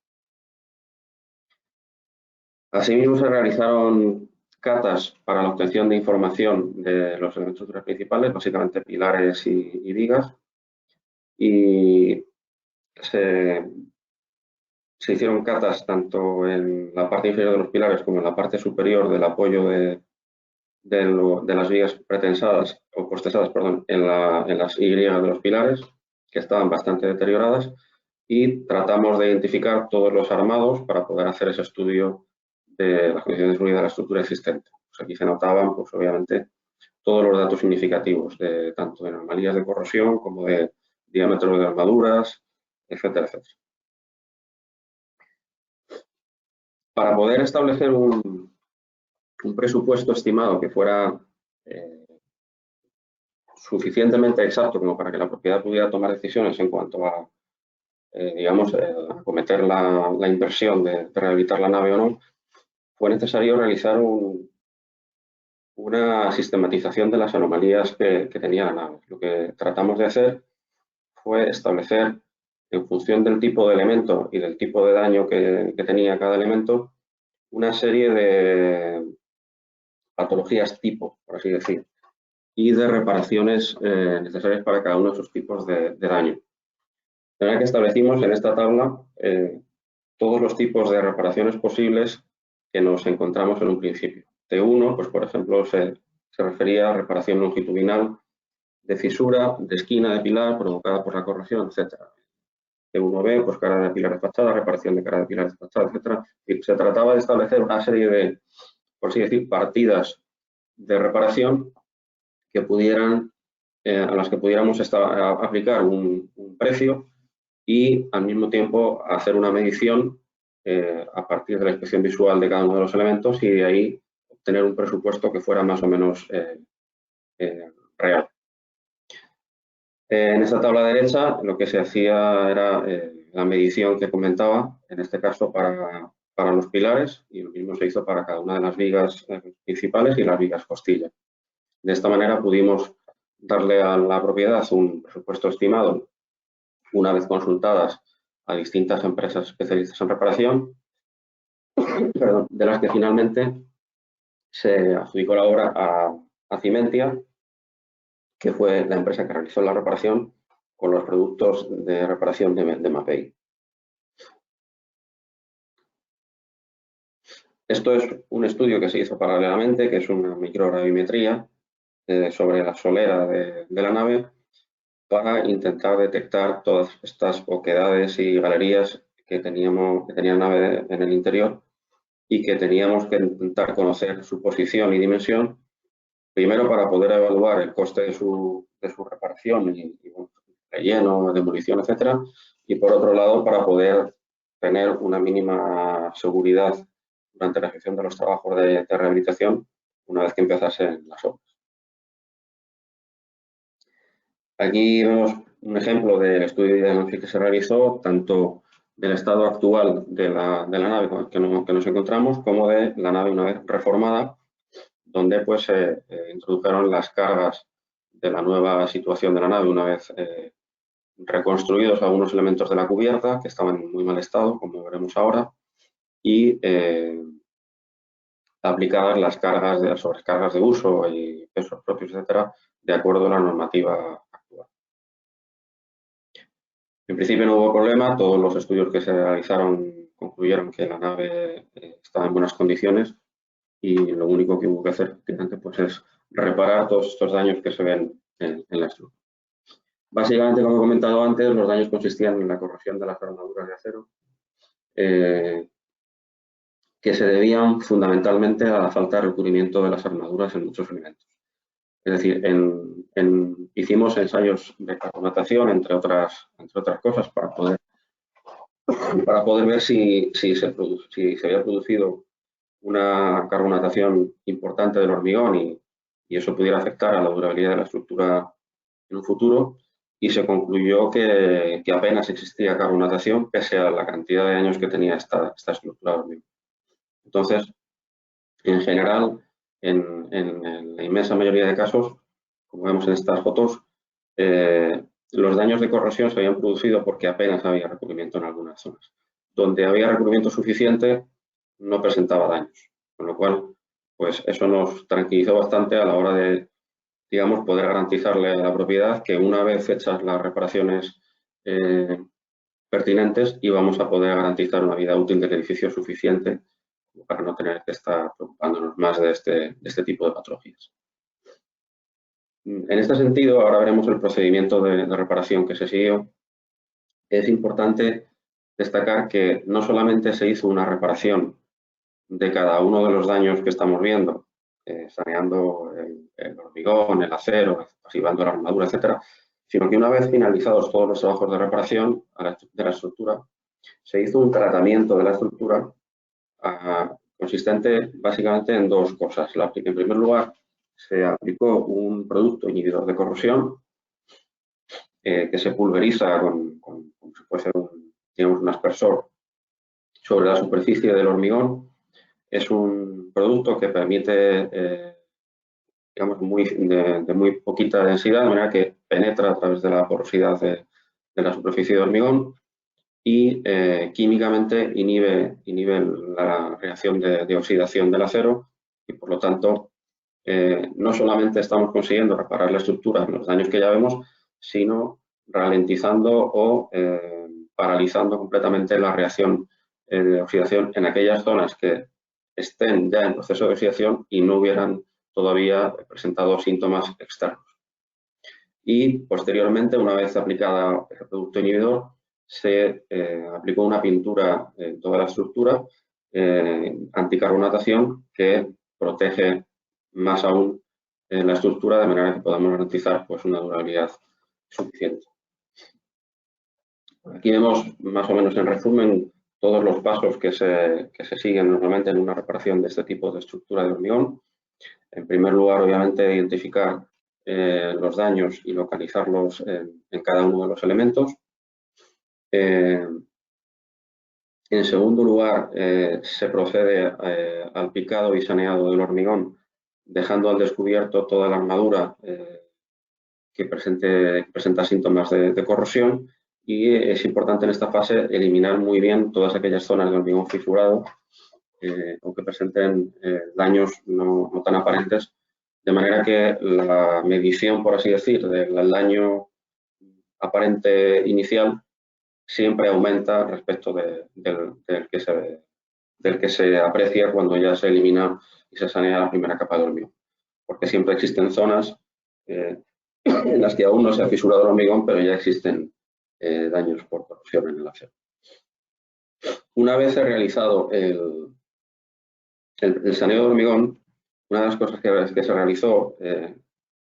Asimismo, se realizaron catas para la obtención de información de los elementos estructurales principales, básicamente pilares y vigas, y se hicieron catas tanto en la parte inferior de los pilares como en la parte superior del apoyo de las vigas pretensadas o postesadas, perdón, en las Y de los pilares, que estaban bastante deterioradas, y tratamos de identificar todos los armados para poder hacer ese estudio de las condiciones de seguridad de la estructura existente. Pues aquí se notaban, pues obviamente, todos los datos significativos, tanto de anomalías de corrosión como de diámetro de armaduras, etcétera, etcétera. Para poder establecer un presupuesto estimado que fuera suficientemente exacto como para que la propiedad pudiera tomar decisiones en cuanto a, digamos, acometer la inversión de rehabilitar la nave o no, fue necesario realizar una sistematización de las anomalías que tenía la nave. Lo que tratamos de hacer fue establecer, en función del tipo de elemento y del tipo de daño que tenía cada elemento, una serie de patologías tipo, por así decir, y de reparaciones necesarias para cada uno de esos tipos de daño. De manera que establecimos en esta tabla todos los tipos de reparaciones posibles que nos encontramos en un principio. T1, pues por ejemplo, se refería a reparación longitudinal de fisura, de esquina de pilar provocada por la corrosión, etc. T1B, pues cara de pilar de fachada, reparación de cara de pilar de fachada, etc. Y se trataba de establecer una serie por así decir, partidas de reparación que pudieran, a las que pudiéramos aplicar un precio y al mismo tiempo hacer una medición a partir de la inspección visual de cada uno de los elementos y de ahí obtener un presupuesto que fuera más o menos real. En esta tabla derecha lo que se hacía era la medición que comentaba, en este caso para los pilares, y lo mismo se hizo para cada una de las vigas principales y las vigas costilla. De esta manera pudimos darle a la propiedad un presupuesto estimado una vez consultadas a distintas empresas especialistas en reparación, de las que finalmente se adjudicó la obra a Cimentia, que fue la empresa que realizó la reparación con los productos de reparación de Mapei. Esto es un estudio que se hizo paralelamente, que es una microgravimetría sobre la solera de la nave para intentar detectar todas estas oquedades y galerías que tenía la nave en el interior y que teníamos que intentar conocer su posición y dimensión, primero para poder evaluar el coste de su reparación y relleno, demolición, etcétera, y por otro lado para poder tener una mínima seguridad durante la ejecución de los trabajos de rehabilitación una vez que empezasen las obras. Aquí vemos un ejemplo del estudio de diagnóstico que se realizó, tanto del estado actual de la nave que nos encontramos, como de la nave una vez reformada, donde pues se introdujeron las cargas de la nueva situación de la nave una vez reconstruidos algunos elementos de la cubierta que estaban en muy mal estado, como veremos ahora, y aplicadas las cargas las sobrecargas de uso y pesos propios, etcétera, de acuerdo a la normativa actual. En principio no hubo problema, todos los estudios que se realizaron concluyeron que la nave estaba en buenas condiciones y lo único que hubo que hacer pues, es reparar todos estos daños que se ven en la estructura. Básicamente, como he comentado antes, los daños consistían en la corrosión de las armaduras de acero, que se debían fundamentalmente a la falta de recubrimiento de las armaduras en muchos elementos. Es decir, hicimos ensayos de carbonatación, entre otras cosas, para poder ver si se había producido una carbonatación importante del hormigón y eso pudiera afectar a la durabilidad de la estructura en un futuro, y se concluyó que apenas existía carbonatación pese a la cantidad de años que tenía esta estructura de hormigón. Entonces, en general, en la inmensa mayoría de casos, como vemos en estas fotos, los daños de corrosión se habían producido porque apenas había recubrimiento en algunas zonas. Donde había recubrimiento suficiente, no presentaba daños, con lo cual, pues eso nos tranquilizó bastante a la hora de, digamos, poder garantizarle a la propiedad que una vez hechas las reparaciones pertinentes íbamos a poder garantizar una vida útil del edificio suficiente para no tener que estar preocupándonos más de este tipo de patologías. En este sentido, ahora veremos el procedimiento de reparación que se siguió. Es importante destacar que no solamente se hizo una reparación de cada uno de los daños que estamos viendo, saneando el hormigón, el acero, pasivando la armadura, etcétera, sino que una vez finalizados todos los trabajos de reparación de la estructura, se hizo un tratamiento de la estructura consistente básicamente en dos cosas. En primer lugar, se aplicó un producto inhibidor de corrosión que se pulveriza como si fuese un aspersor sobre la superficie del hormigón. Es un producto que permite, digamos, de muy poquita densidad, de manera que penetra a través de la porosidad de la superficie de hormigón y químicamente inhibe la reacción de oxidación del acero y, por lo tanto, no solamente estamos consiguiendo reparar la estructura en los daños que ya vemos, sino ralentizando o paralizando completamente la reacción de oxidación en aquellas zonas que estén ya en proceso de oxidación y no hubieran todavía presentado síntomas externos. Y posteriormente, una vez aplicada el producto inhibidor, se aplicó una pintura en toda la estructura, anticarbonatación, que protege más aún la estructura de manera que podamos garantizar pues, una durabilidad suficiente. Aquí vemos más o menos en resumen todos los pasos que se siguen normalmente en una reparación de este tipo de estructura de hormigón. En primer lugar, obviamente, identificar los daños y localizarlos en cada uno de los elementos. En segundo lugar, se procede al picado y saneado del hormigón, dejando al descubierto toda la armadura que presenta síntomas de corrosión, y es importante en esta fase eliminar muy bien todas aquellas zonas de hormigón fisurado, aunque presenten daños no tan aparentes, de manera que la medición, por así decir, del daño aparente inicial siempre aumenta respecto del que se aprecia cuando ya se elimina y se sanea la primera capa de hormigón. Porque siempre existen zonas en las que aún no se ha fisurado el hormigón, pero ya existen daños por corrosión en el acero. Una vez realizado el saneo de hormigón, una de las cosas que se realizó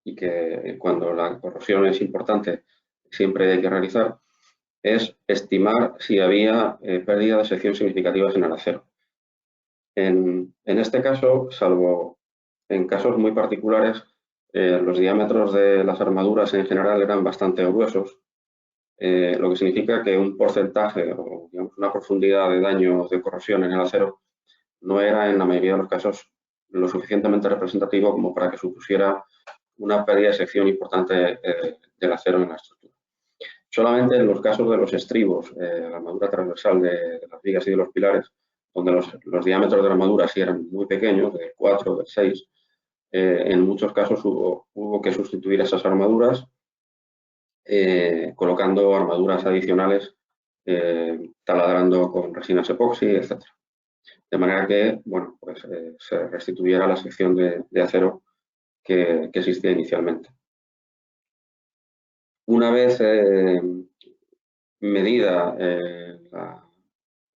y que cuando la corrosión es importante siempre hay que realizar es estimar si había pérdida de sección significativas en el acero. En este caso, salvo en casos muy particulares, los diámetros de las armaduras en general eran bastante gruesos, lo que significa que un porcentaje o digamos, una profundidad de daño de corrosión en el acero no era en la mayoría de los casos lo suficientemente representativo como para que supusiera una pérdida de sección importante del acero en la estructura. Solamente en los casos de los estribos, la armadura transversal de las vigas y de los pilares, donde los diámetros de la armadura sí eran muy pequeños, del 4, del 6, en muchos casos hubo que sustituir esas armaduras colocando armaduras adicionales, taladrando con resinas epoxi, etc. De manera que, bueno, pues, se restituyera la sección de acero que existía inicialmente. Una vez medida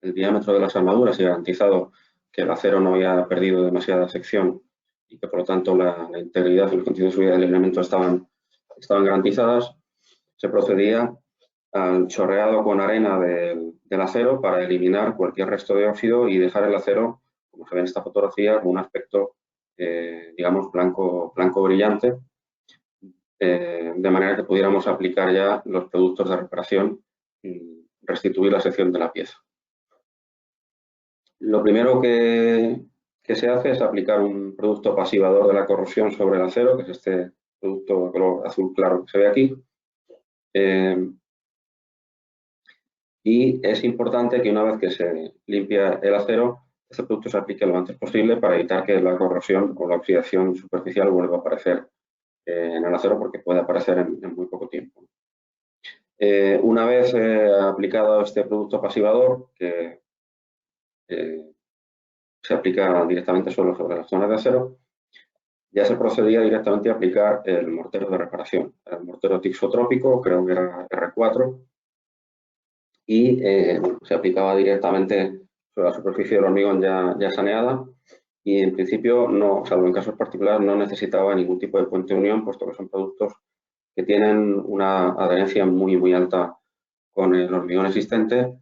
el diámetro de las armaduras y garantizado que el acero no había perdido demasiada sección y que por lo tanto la integridad y el contenido de seguridad del elemento estaban garantizadas, se procedía al chorreado con arena del acero para eliminar cualquier resto de óxido y dejar el acero, como se ve en esta fotografía, con un aspecto, digamos, blanco brillante, de manera que pudiéramos aplicar ya los productos de reparación y restituir la sección de la pieza. Lo primero que se hace es aplicar un producto pasivador de la corrosión sobre el acero, que es este producto de color azul claro que se ve aquí. Y es importante que una vez que se limpia el acero, este producto se aplique lo antes posible para evitar que la corrosión o la oxidación superficial vuelva a aparecer en el acero, porque puede aparecer en muy poco tiempo. Una vez aplicado este producto pasivador, que se aplica directamente solo sobre las zonas de acero, ya se procedía directamente a aplicar el mortero de reparación. El mortero tixotrópico, creo que era R4, y se aplicaba directamente sobre la superficie del hormigón ya saneada, y en principio, no, salvo en casos particulares, no necesitaba ningún tipo de puente de unión, puesto que son productos que tienen una adherencia muy alta con el hormigón existente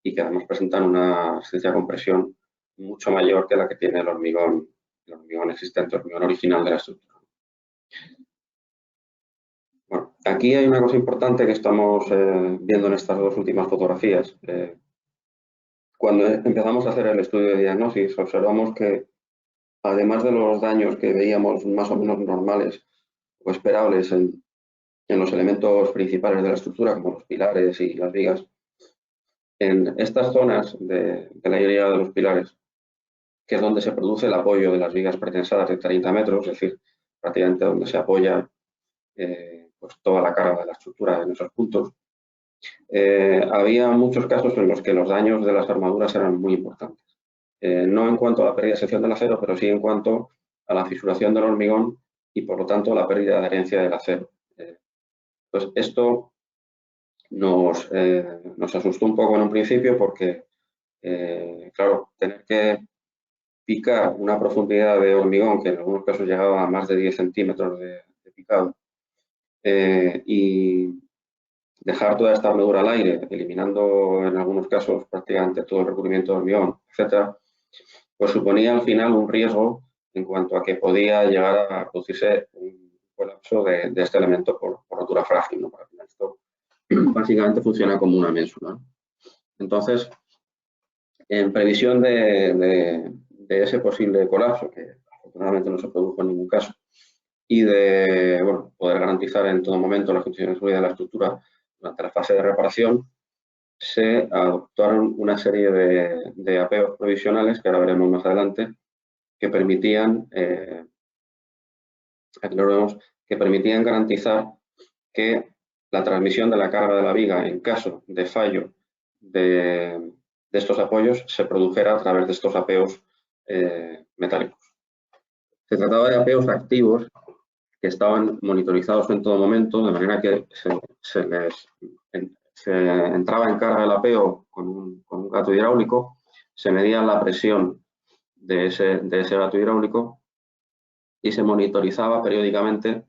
y que además presentan una resistencia a compresión mucho mayor que la que tiene el hormigón existente, el hormigón original de la estructura. Bueno, aquí hay una cosa importante que estamos viendo en estas dos últimas fotografías. Cuando empezamos a hacer el estudio de diagnosis, observamos que además de los daños que veíamos más o menos normales o esperables en los elementos principales de la estructura, como los pilares y las vigas, en estas zonas de la hilera de los pilares, que es donde se produce el apoyo de las vigas pretensadas de 30 metros, es decir, prácticamente donde se apoya pues toda la carga de la estructura en esos puntos, había muchos casos en los que los daños de las armaduras eran muy importantes. No en cuanto a la pérdida de sección del acero, pero sí en cuanto a la fisuración del hormigón y, por lo tanto, a la pérdida de adherencia del acero. Pues esto nos asustó un poco en un principio porque, claro, tener que picar una profundidad de hormigón que en algunos casos llegaba a más de 10 centímetros de picado y dejar toda esta armadura al aire, eliminando en algunos casos prácticamente todo el recubrimiento de hormigón, etcétera, pues suponía al final un riesgo en cuanto a que podía llegar a producirse un colapso de este elemento por rotura frágil, ¿no? Esto básicamente funciona como una ménsula. Entonces, en previsión de ese posible colapso, que afortunadamente no se produjo en ningún caso, y de poder garantizar en todo momento las condiciones de seguridad de la estructura durante la fase de reparación, se adoptaron una serie de apeos provisionales, que ahora veremos más adelante, que permitían, aquí lo vemos, que permitían garantizar que la transmisión de la carga de la viga en caso de fallo de estos apoyos se produjera a través de estos apeos metálicos. Se trataba de apeos activos que estaban monitorizados en todo momento, de manera que se entraba en carga el apeo con un gato hidráulico, se medía la presión de ese gato hidráulico y se monitorizaba periódicamente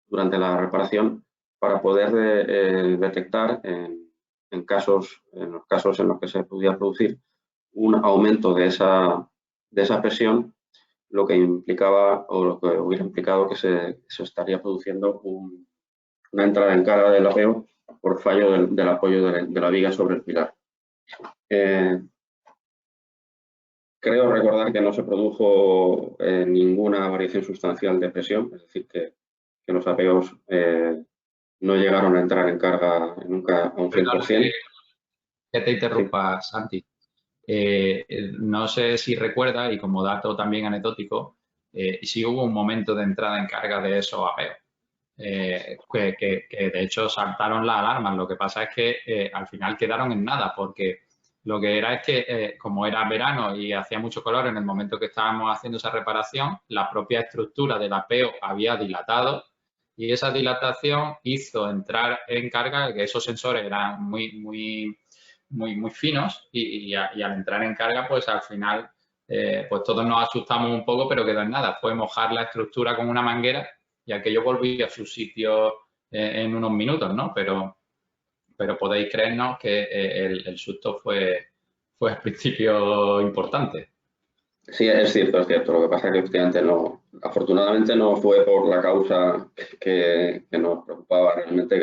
durante la reparación para poder detectar en los casos en los que se pudiera producir un aumento de esa presión, lo que implicaba o lo que hubiera implicado que se estaría produciendo una entrada en carga del apeo por fallo del apoyo de la viga sobre el pilar. Creo recordar que no se produjo ninguna variación sustancial de presión, es decir, que los apeos no llegaron a entrar en carga nunca a un 100%. Que te interrumpa, sí. Santi. No sé si recuerda, y como dato también anecdótico, sí hubo un momento de entrada en carga de esos apeos, que de hecho saltaron las alarmas. Lo que pasa es que al final quedaron en nada, porque lo que era es que como era verano y hacía mucho calor en el momento que estábamos haciendo esa reparación, la propia estructura del apeo había dilatado y esa dilatación hizo entrar en carga, que esos sensores eran muy finos y al entrar en carga, pues al final, pues todos nos asustamos un poco, pero quedó en nada. Fue mojar la estructura con una manguera y aquello volvió a su sitio en unos minutos, ¿no? Pero podéis creernos que el susto fue al principio importante. Sí, es cierto, es cierto. Lo que pasa es que efectivamente afortunadamente no fue por la causa que nos preocupaba realmente,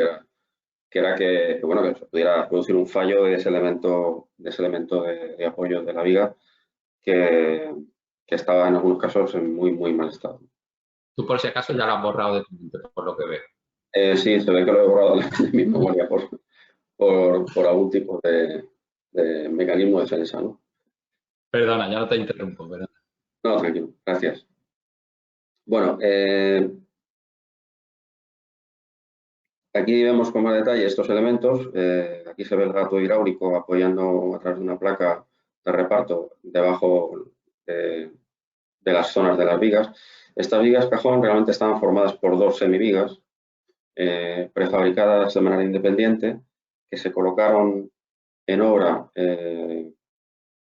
que era que se pudiera producir un fallo de ese elemento de apoyo de la viga que estaba en algunos casos en muy mal estado. Tú, por si acaso, ya lo has borrado de tu mente, por lo que veo. Sí, se ve que lo he borrado de mi memoria por algún tipo de mecanismo de defensa, ¿no? Perdona, ya no te interrumpo, perdona. No, tranquilo, gracias. Bueno, aquí vemos con más detalle estos elementos. Aquí se ve el gato hidráulico apoyando a través de una placa de reparto debajo de las zonas de las vigas. Estas vigas cajón realmente estaban formadas por dos semivigas prefabricadas de manera independiente que se colocaron en obra,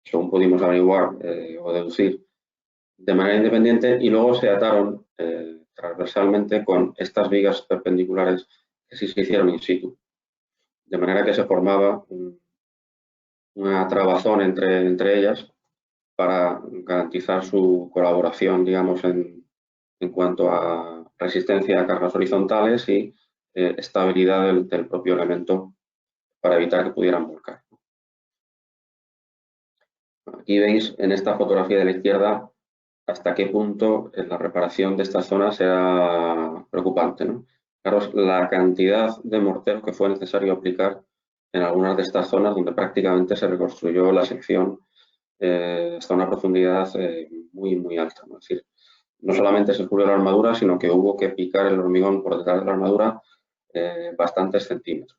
según pudimos averiguar o deducir, de manera independiente y luego se ataron transversalmente con estas vigas perpendiculares que sí se hicieron in situ. De manera que se formaba una trabazón entre ellas para garantizar su colaboración, digamos, en cuanto a resistencia a cargas horizontales y estabilidad del propio elemento para evitar que pudieran volcar. Aquí veis en esta fotografía de la izquierda hasta qué punto la reparación de esta zona será preocupante, ¿no? Fijaros la cantidad de mortero que fue necesario aplicar en algunas de estas zonas donde prácticamente se reconstruyó la sección hasta una profundidad muy alta, ¿no? Es decir, no solamente se cubrió la armadura, sino que hubo que picar el hormigón por detrás de la armadura bastantes centímetros.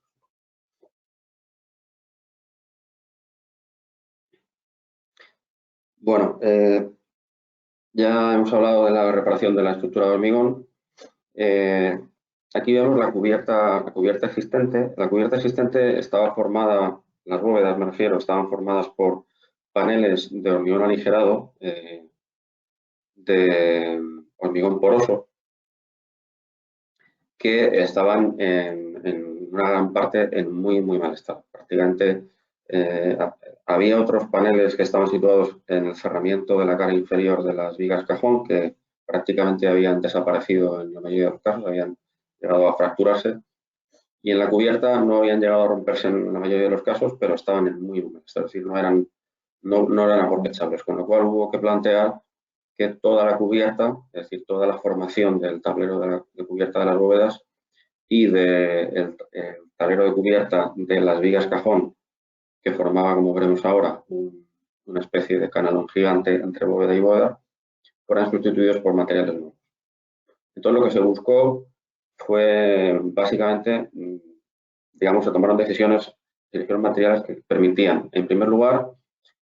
Bueno, ya hemos hablado de la reparación de la estructura de hormigón. Aquí vemos la cubierta existente. La cubierta existente estaba formada, las bóvedas me refiero, estaban formadas por paneles de hormigón aligerado de hormigón poroso que estaban en una gran parte en muy mal estado. Prácticamente había otros paneles que estaban situados en el cerramiento de la cara inferior de las vigas cajón que prácticamente habían desaparecido en la mayoría de los casos, habían llegado a fracturarse, y en la cubierta no habían llegado a romperse en la mayoría de los casos, pero estaban en muy mal estado, es decir, no eran aprovechables, con lo cual hubo que plantear que toda la cubierta, es decir, toda la formación del tablero de cubierta de las bóvedas y del tablero de cubierta de las vigas cajón, que formaba, como veremos ahora, una especie de canalón gigante entre bóveda y bóveda, fueran sustituidos por materiales nuevos. Entonces, lo que se buscó fue, básicamente, digamos, se tomaron decisiones, se eligieron materiales que permitían, en primer lugar,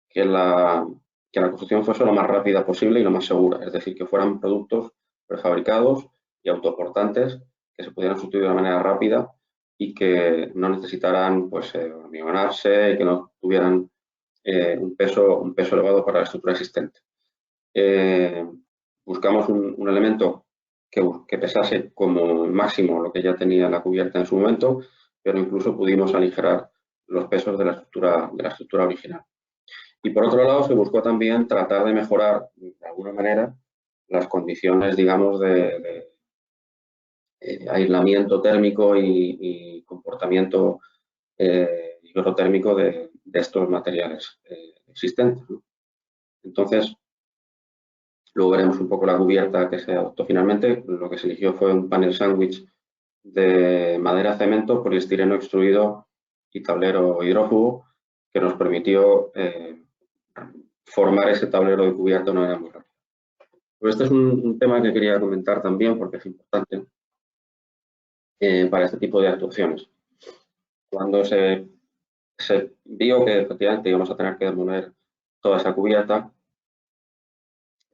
que la construcción fuese lo más rápida posible y lo más segura, es decir, que fueran productos prefabricados y autoportantes que se pudieran sustituir de manera rápida y que no necesitaran pues, hormigonarse y que no tuvieran un peso elevado para la estructura existente. Buscamos un elemento que pesase como máximo lo que ya tenía la cubierta en su momento, pero incluso pudimos aligerar los pesos de la estructura original. Y por otro lado, se buscó también tratar de mejorar, de alguna manera, las condiciones, digamos, de aislamiento térmico y comportamiento hidrotérmico de estos materiales existentes, ¿no? Entonces, luego veremos un poco la cubierta que se adoptó finalmente. Lo que se eligió fue un panel sándwich de madera, cemento, poliestireno extruido y tablero hidrófugo, que nos permitió formar ese tablero de cubierta de una manera muy rápida. Pues este es un tema que quería comentar también porque es importante para este tipo de actuaciones. Cuando se vio que efectivamente íbamos a tener que demoler toda esa cubierta,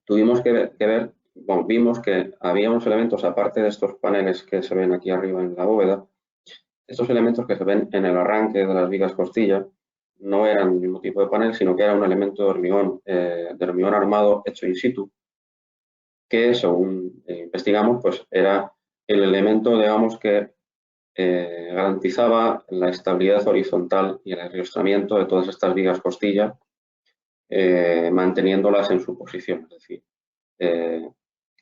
tuvimos que ver, bueno, vimos que había unos elementos, aparte de estos paneles que se ven aquí arriba en la bóveda, estos elementos que se ven en el arranque de las vigas costilla no eran el mismo tipo de panel, sino que era un elemento de hormigón armado hecho in situ, que según investigamos, pues era el elemento, digamos, que garantizaba la estabilidad horizontal y el arriostramiento de todas estas vigas costilla, manteniéndolas en su posición. Es decir,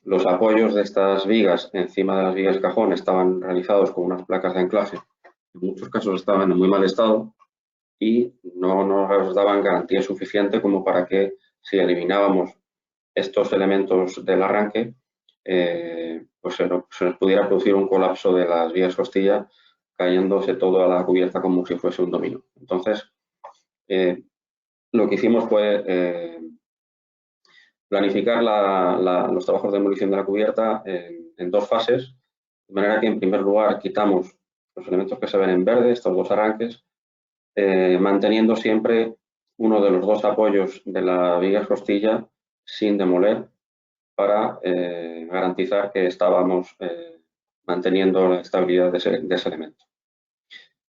los apoyos de estas vigas encima de las vigas cajón estaban realizados con unas placas de anclaje. En muchos casos estaban en muy mal estado y no nos daban garantía suficiente como para que, si eliminábamos estos elementos del arranque, pues se nos pudiera producir un colapso de las vigas costilla, cayéndose todo a la cubierta como si fuese un dominó. Entonces, lo que hicimos fue planificar los trabajos de demolición de la cubierta en dos fases, de manera que, en primer lugar, quitamos los elementos que se ven en verde, estos dos arranques, manteniendo siempre uno de los dos apoyos de la viga costilla sin demoler, para garantizar que estábamos manteniendo la estabilidad de ese elemento.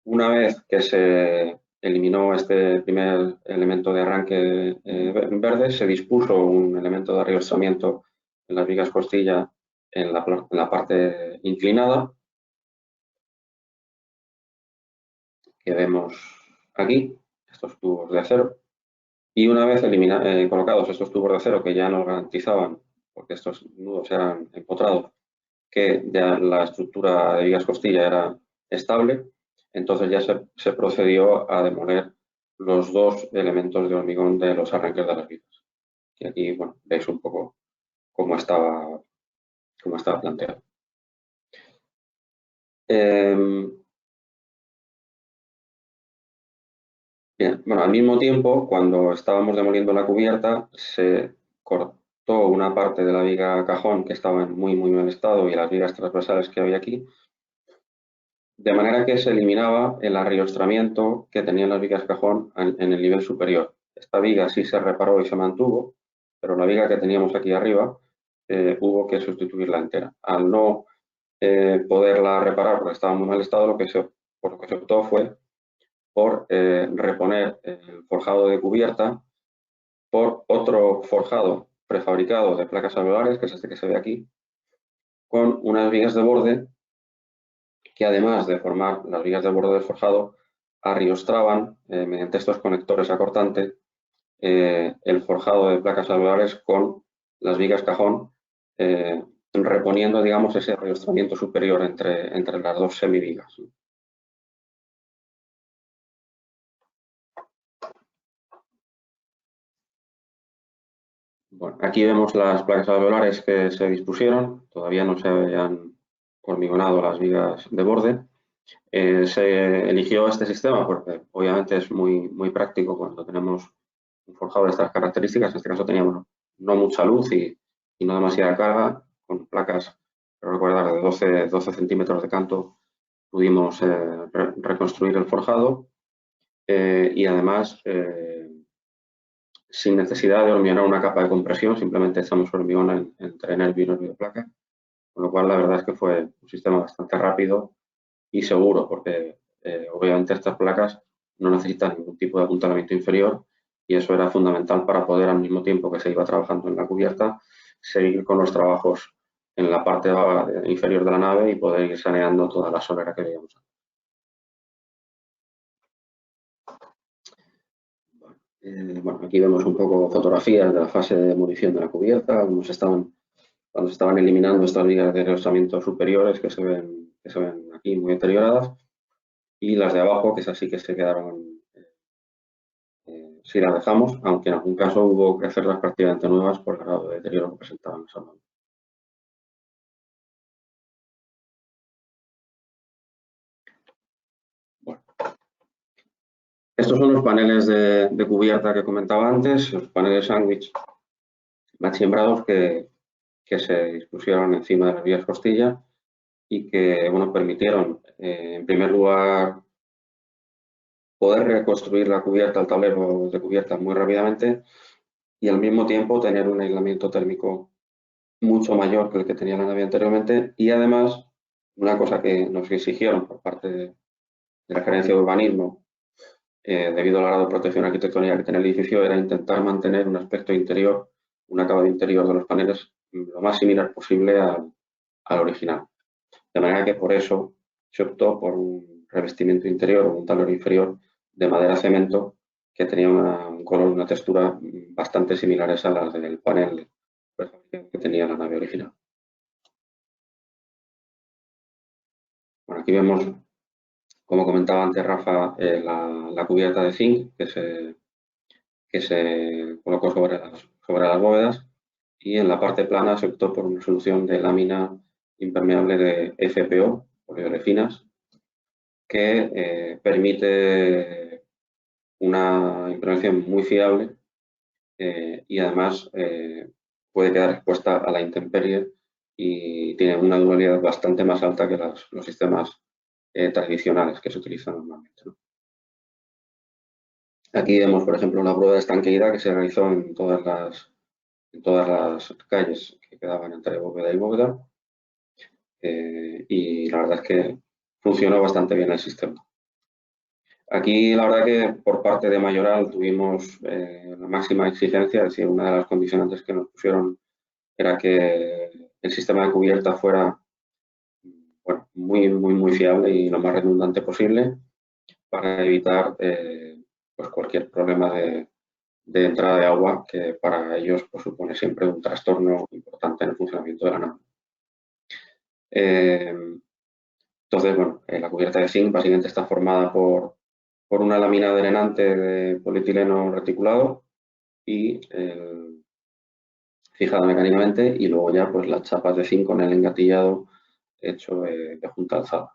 Una vez que se eliminó este primer elemento de arranque verde, se dispuso un elemento de arriostramiento en las vigas costilla en la parte inclinada, que vemos aquí, estos tubos de acero. Y una vez colocados estos tubos de acero que ya nos garantizaban, porque estos nudos eran empotrados, que ya la estructura de vigas costilla era estable, entonces ya se procedió a demoler los dos elementos de hormigón de los arranques de las vigas. Y aquí, bueno, veis un poco cómo estaba planteado. Bien, bueno, al mismo tiempo, cuando estábamos demoliendo la cubierta, se cortó una parte de la viga cajón que estaba en muy mal estado y las vigas transversales que había aquí, de manera que se eliminaba el arriostramiento que tenían las vigas cajón en el nivel superior. Esta viga sí se reparó y se mantuvo, pero la viga que teníamos aquí arriba hubo que sustituirla entera. Al no poderla reparar porque estaba en muy mal estado, por lo que se optó fue por reponer el forjado de cubierta por otro forjado prefabricado de placas alveolares, que es este que se ve aquí, con unas vigas de borde que, además de formar las vigas de borde del forjado, arriostraban mediante estos conectores a cortante el forjado de placas alveolares con las vigas cajón, reponiendo, digamos, ese arriostramiento superior entre las dos semivigas. Bueno, aquí vemos las placas alveolares que se dispusieron, todavía no se habían hormigonado las vigas de borde. Se eligió este sistema porque obviamente es muy práctico cuando tenemos un forjado de estas características. En este caso teníamos no mucha luz y no demasiada carga, con placas, recordar, de 12 centímetros de canto pudimos reconstruir el forjado y además sin necesidad de hormigonar una capa de compresión, simplemente echamos hormigón entre nervio y nervio de placa, con lo cual la verdad es que fue un sistema bastante rápido y seguro, porque obviamente estas placas no necesitan ningún tipo de apuntalamiento inferior y eso era fundamental para poder, al mismo tiempo que se iba trabajando en la cubierta, seguir con los trabajos en la parte inferior de la nave y poder ir saneando toda la solera que veíamos. Bueno, aquí vemos un poco fotografías de la fase de demolición de la cubierta, cuando se estaban eliminando estas vigas de reforzamiento superiores que se ven aquí muy deterioradas, y las de abajo, que esas sí que se quedaron, sí las dejamos, aunque en algún caso hubo que hacerlas prácticamente nuevas por el grado de deterioro que presentaban esa nave. Bueno. Estos son los paneles de cubierta que comentaba antes, los paneles sándwich machimbrados que se dispusieron encima de las vías costilla y que, bueno, permitieron, en primer lugar, poder reconstruir la cubierta, el tablero de cubierta muy rápidamente y al mismo tiempo tener un aislamiento térmico mucho mayor que el que tenía la nave anteriormente y además una cosa que nos exigieron por parte de la Gerencia de Urbanismo debido al grado de protección arquitectónica que tenía el edificio era intentar mantener un aspecto interior, un acabado interior de los paneles lo más similar posible al original. De manera que por eso se optó por un revestimiento interior o un tablero inferior de madera cemento que tenía un color y una textura bastante similares a las del panel que tenía la nave original. Bueno, aquí vemos, como comentaba antes Rafa, la cubierta de zinc que se colocó sobre las bóvedas y en la parte plana se optó por una solución de lámina impermeable de FPO, poliolefinas, que permite una impregnación muy fiable y además puede quedar expuesta a la intemperie y tiene una durabilidad bastante más alta que los sistemas tradicionales que se utilizan normalmente, ¿no? Aquí vemos, por ejemplo, una prueba de estanqueidad que se realizó en todas las calles que quedaban entre bóveda y bóveda y la verdad es que funcionó bastante bien el sistema. Aquí la verdad que por parte de Mayoral tuvimos la máxima exigencia, es decir, una de las condicionantes que nos pusieron era que el sistema de cubierta fuera, bueno, muy fiable y lo más redundante posible para evitar pues cualquier problema de entrada de agua que para ellos pues, supone siempre un trastorno importante en el funcionamiento de la nave. Entonces, bueno, la cubierta de zinc básicamente está formada por una lámina drenante de polietileno reticulado y fijada mecánicamente y luego ya pues las chapas de zinc con el engatillado hecho de junta alzada.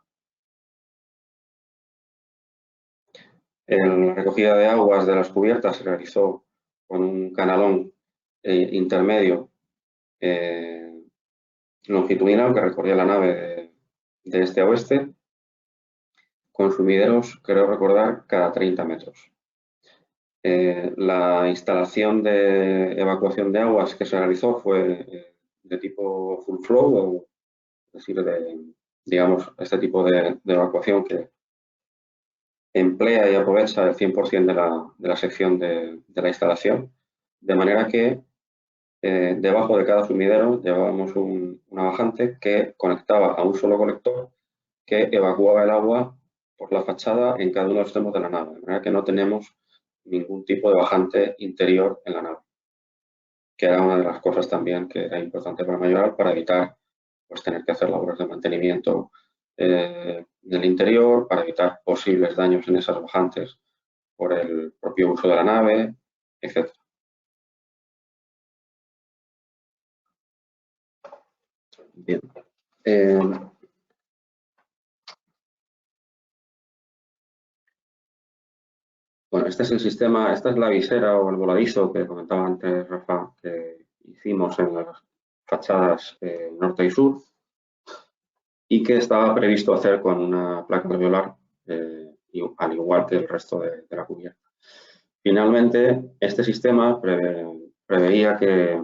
La recogida de aguas de las cubiertas se realizó con un canalón intermedio longitudinal que recorría la nave de este a oeste, con sumideros, creo recordar, cada 30 metros. La instalación de evacuación de aguas que se realizó fue de tipo full flow, es decir, digamos, este tipo de evacuación que emplea y aprovecha el 100% de la sección de la instalación, de manera que debajo de cada sumidero llevábamos una bajante que conectaba a un solo colector que evacuaba el agua por la fachada en cada uno de los extremos de la nave, de manera que no tenemos ningún tipo de bajante interior en la nave, que era una de las cosas también que era importante para Mayoral para evitar pues, tener que hacer labores de mantenimiento del interior, para evitar posibles daños en esas bajantes por el propio uso de la nave, etc. Bien. Bueno, este es el sistema, esta es la visera o el voladizo que comentaba antes Rafa, que hicimos en las fachadas norte y sur y que estaba previsto hacer con una placa alveolar, al igual que el resto de la cubierta. Finalmente, este sistema preveía que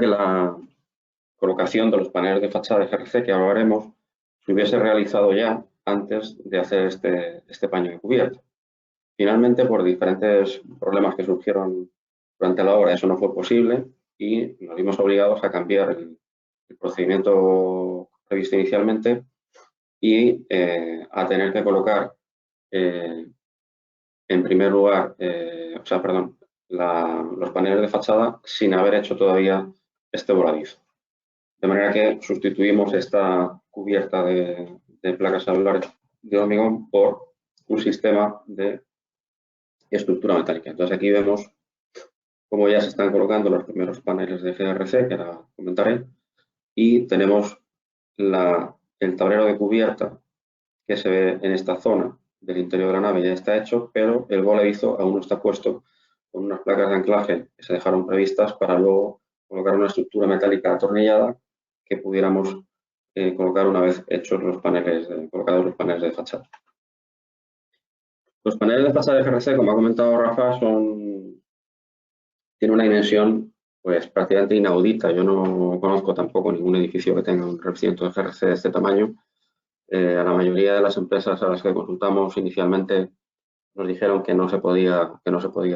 la colocación de los paneles de fachada de GRC que ahora haremos se hubiese realizado ya antes de hacer este paño de cubierta. Finalmente, por diferentes problemas que surgieron durante la obra, eso no fue posible y nos vimos obligados a cambiar el procedimiento previsto inicialmente y a tener que colocar, en primer lugar, los paneles de fachada sin haber hecho todavía este voladizo. De manera que sustituimos esta cubierta de placas alveolares de hormigón por un sistema de estructura metálica. Entonces aquí vemos cómo ya se están colocando los primeros paneles de GRC, que ahora comentaré, y tenemos el tablero de cubierta que se ve en esta zona del interior de la nave ya está hecho, pero el voladizo aún no está puesto con unas placas de anclaje que se dejaron previstas para luego colocar una estructura metálica atornillada que pudiéramos colocar una vez hechos colocados los paneles de fachada. Los paneles de fachada de GRC, como ha comentado Rafa, tienen una dimensión pues prácticamente inaudita. Yo no conozco tampoco ningún edificio que tenga un revestimiento de GRC de este tamaño. A la mayoría de las empresas a las que consultamos inicialmente nos dijeron que no se podía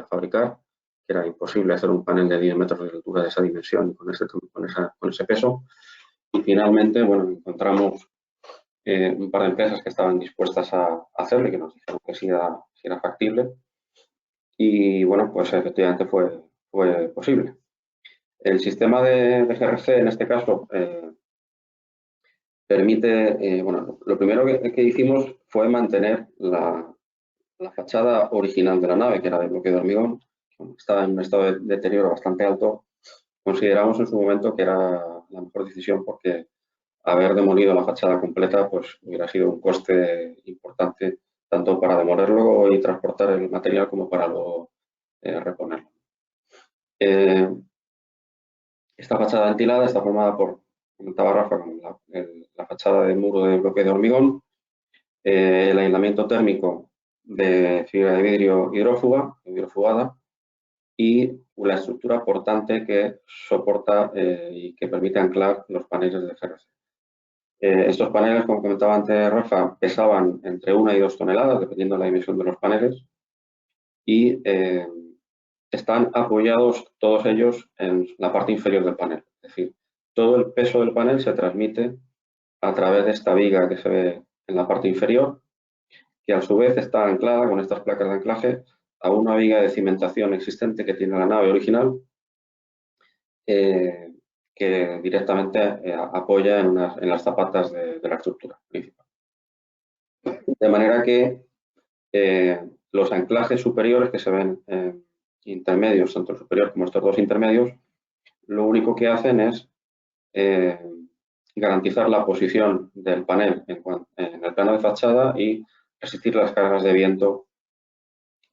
fabricar, que era imposible hacer un panel de 10 metros de altura de esa dimensión con ese peso. Y finalmente, bueno, encontramos un par de empresas que estaban dispuestas a hacerlo y que nos dijeron que sí era factible. Y bueno, pues efectivamente fue posible. El sistema de GRC, en este caso, permite, bueno, lo primero que hicimos fue mantener la fachada original de la nave, que era de bloque de hormigón, estaba en un estado de deterioro bastante alto. Consideramos en su momento que era la mejor decisión porque haber demolido la fachada completa pues hubiera sido un coste importante tanto para demolerlo y transportar el material como para luego reponerlo. Esta fachada ventilada está formada por, comentaba Rafa, con la fachada de muro de bloque de hormigón, el aislamiento térmico de fibra de vidrio hidrofugada y la estructura portante que soporta y que permite anclar los paneles de GRC. Estos paneles, como comentaba antes Rafa, pesaban entre 1 y 2 toneladas, dependiendo de la dimensión de los paneles, y están apoyados todos ellos en la parte inferior del panel. Es decir, todo el peso del panel se transmite a través de esta viga que se ve en la parte inferior, que a su vez está anclada con estas placas de anclaje a una viga de cimentación existente que tiene la nave original, que directamente apoya en las zapatas de la estructura principal. De manera que los anclajes superiores que se ven intermedios, tanto el superior como estos dos intermedios, lo único que hacen es garantizar la posición del panel en el plano de fachada y resistir las cargas de viento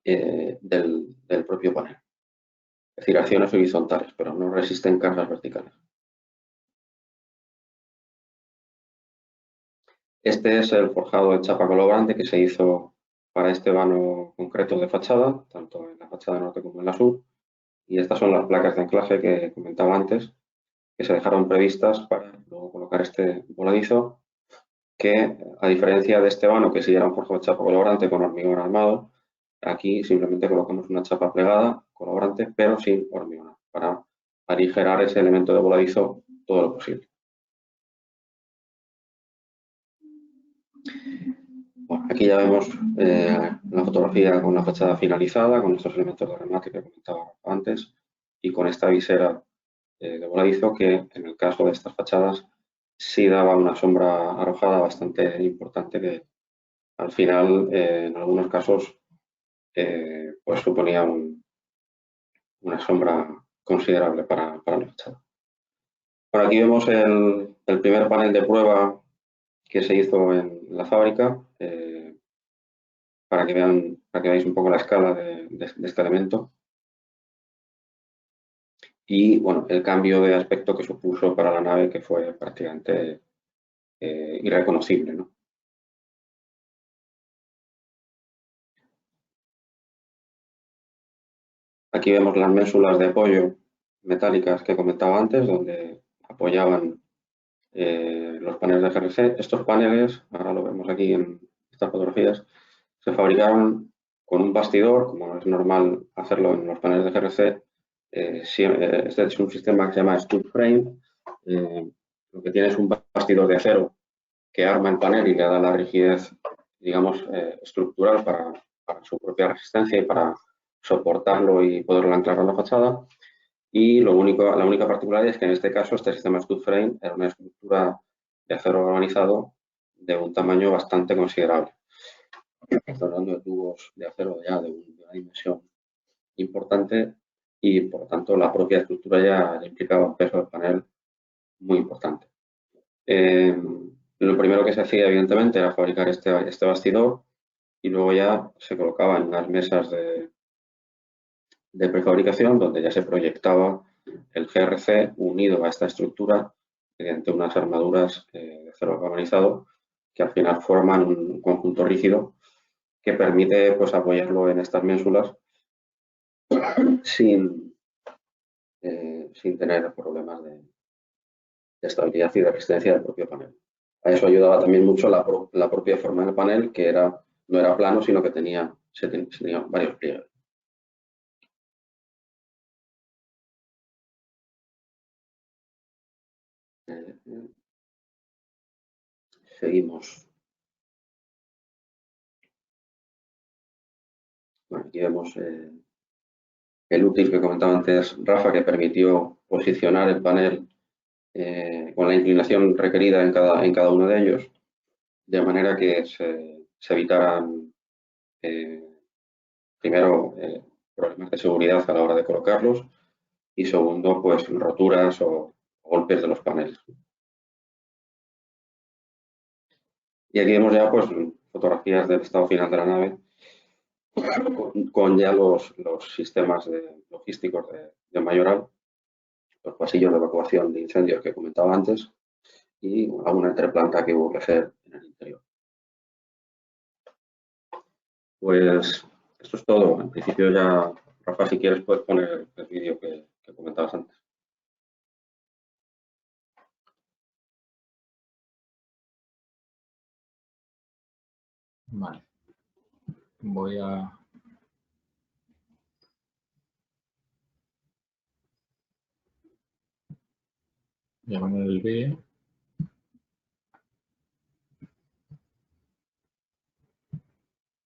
del propio panel. Es decir, acciones horizontales, pero no resisten cargas verticales. Este es el forjado de chapa colaborante que se hizo para este vano concreto de fachada, tanto en la fachada norte como en la sur. Y estas son las placas de anclaje que comentaba antes, que se dejaron previstas para luego colocar este voladizo, que a diferencia de este vano, que sí era un forjado de chapa colaborante con hormigón armado, Aquí simplemente colocamos una chapa plegada, colaborante, pero sin hormigón, para aligerar ese elemento de voladizo todo lo posible. Bueno, aquí ya vemos la fotografía con la fachada finalizada, con estos elementos de remate que comentaba antes, y con esta visera de voladizo que en el caso de estas fachadas sí daba una sombra arrojada bastante importante que al final en algunos casos pues suponía una sombra considerable para la fachada. Por aquí vemos el primer panel de prueba que se hizo en la fábrica para que veáis un poco la escala de este elemento. Y bueno, el cambio de aspecto que supuso para la nave, que fue prácticamente irreconocible, ¿no? Aquí vemos las ménsulas de apoyo metálicas que comentaba antes, donde apoyaban los paneles de GRC. Estos paneles, ahora lo vemos aquí en estas fotografías, se fabricaron con un bastidor, como es normal hacerlo en los paneles de GRC. Este es un sistema que se llama stud frame. Lo que tiene es un bastidor de acero que arma el panel y le da la rigidez, digamos, estructural para su propia resistencia y para soportarlo y poderlo anclar a la fachada. Y la única particularidad es que en este caso este sistema stud frame era una estructura de acero galvanizado de un tamaño bastante considerable. Estamos hablando de tubos de acero ya de una dimensión importante y por lo tanto la propia estructura ya implicaba un peso del panel muy importante. Lo primero que se hacía evidentemente era fabricar este bastidor y luego ya se colocaba en las mesas de prefabricación donde ya se proyectaba el GRC unido a esta estructura mediante unas armaduras de acero galvanizado que al final forman un conjunto rígido que permite pues, apoyarlo en estas ménsulas sin tener problemas de estabilidad y de resistencia del propio panel. A eso ayudaba también mucho la propia forma del panel, que no era plano, sino que tenía varios pliegues. Seguimos. Bueno, aquí vemos el útil que comentaba antes Rafa, que permitió posicionar el panel con la inclinación requerida en cada uno de ellos, de manera que se evitaran primero problemas de seguridad a la hora de colocarlos y segundo, pues roturas o golpes de los paneles. Y aquí vemos ya pues fotografías del estado final de la nave con ya los sistemas logísticos de Mayoral, los pasillos de evacuación de incendios que comentaba antes y alguna entreplanta que hubo que hacer en el interior. Pues esto es todo. En principio ya, Rafa, si quieres puedes poner el vídeo que comentabas antes. Vale. Voy a poner el vídeo.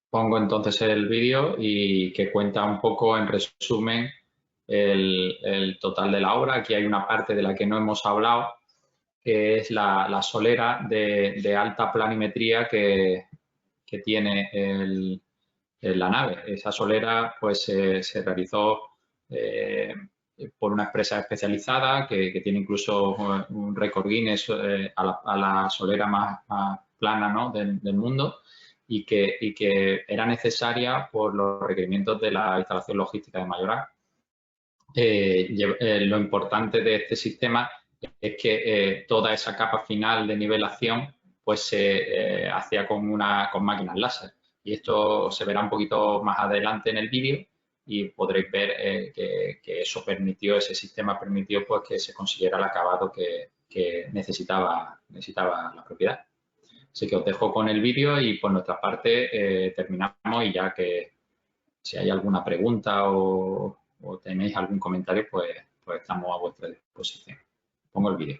Pongo entonces el vídeo y que cuenta un poco en resumen el total de la obra. Aquí hay una parte de la que no hemos hablado, que es la solera de alta planimetría que tiene la nave. Esa solera pues se realizó por una empresa especializada que tiene incluso un récord Guinness a la solera más plana, ¿no? del mundo y que era necesaria por los requerimientos de la instalación logística de Mayoral. Lo importante de este sistema es que toda esa capa final de nivelación pues se hacía con máquinas láser. Y esto se verá un poquito más adelante en el vídeo y podréis ver que ese sistema permitió pues, que se consiguiera el acabado que necesitaba la propiedad. Así que os dejo con el vídeo y por nuestra parte terminamos y ya que si hay alguna pregunta o tenéis algún comentario, pues estamos a vuestra disposición. Pongo el vídeo.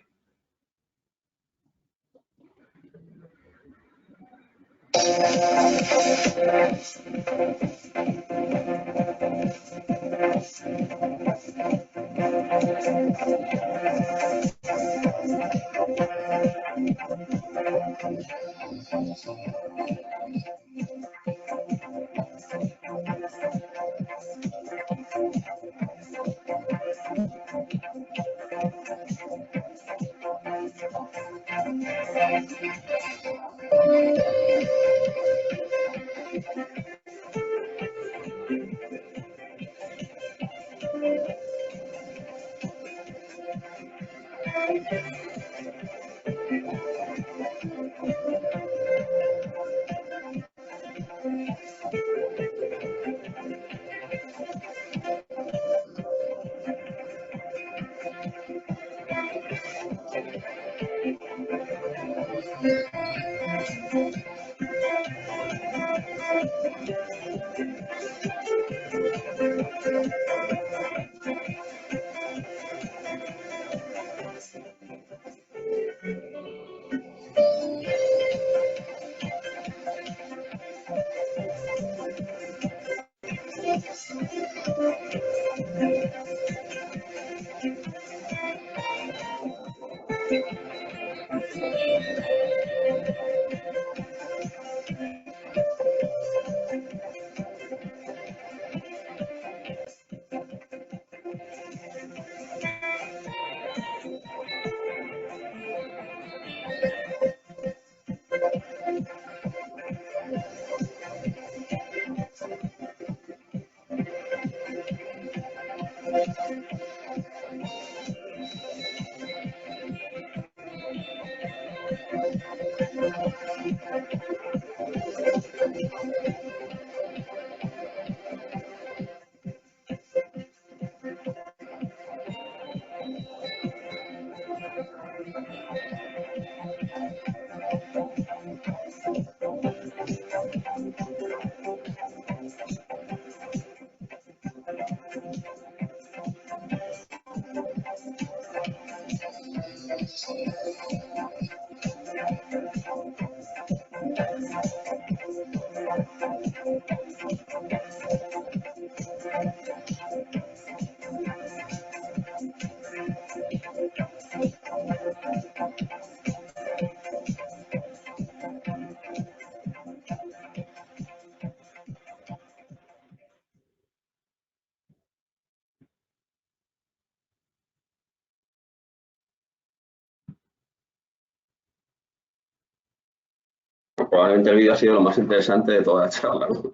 Probablemente el vídeo ha sido lo más interesante de toda la charla, ¿no?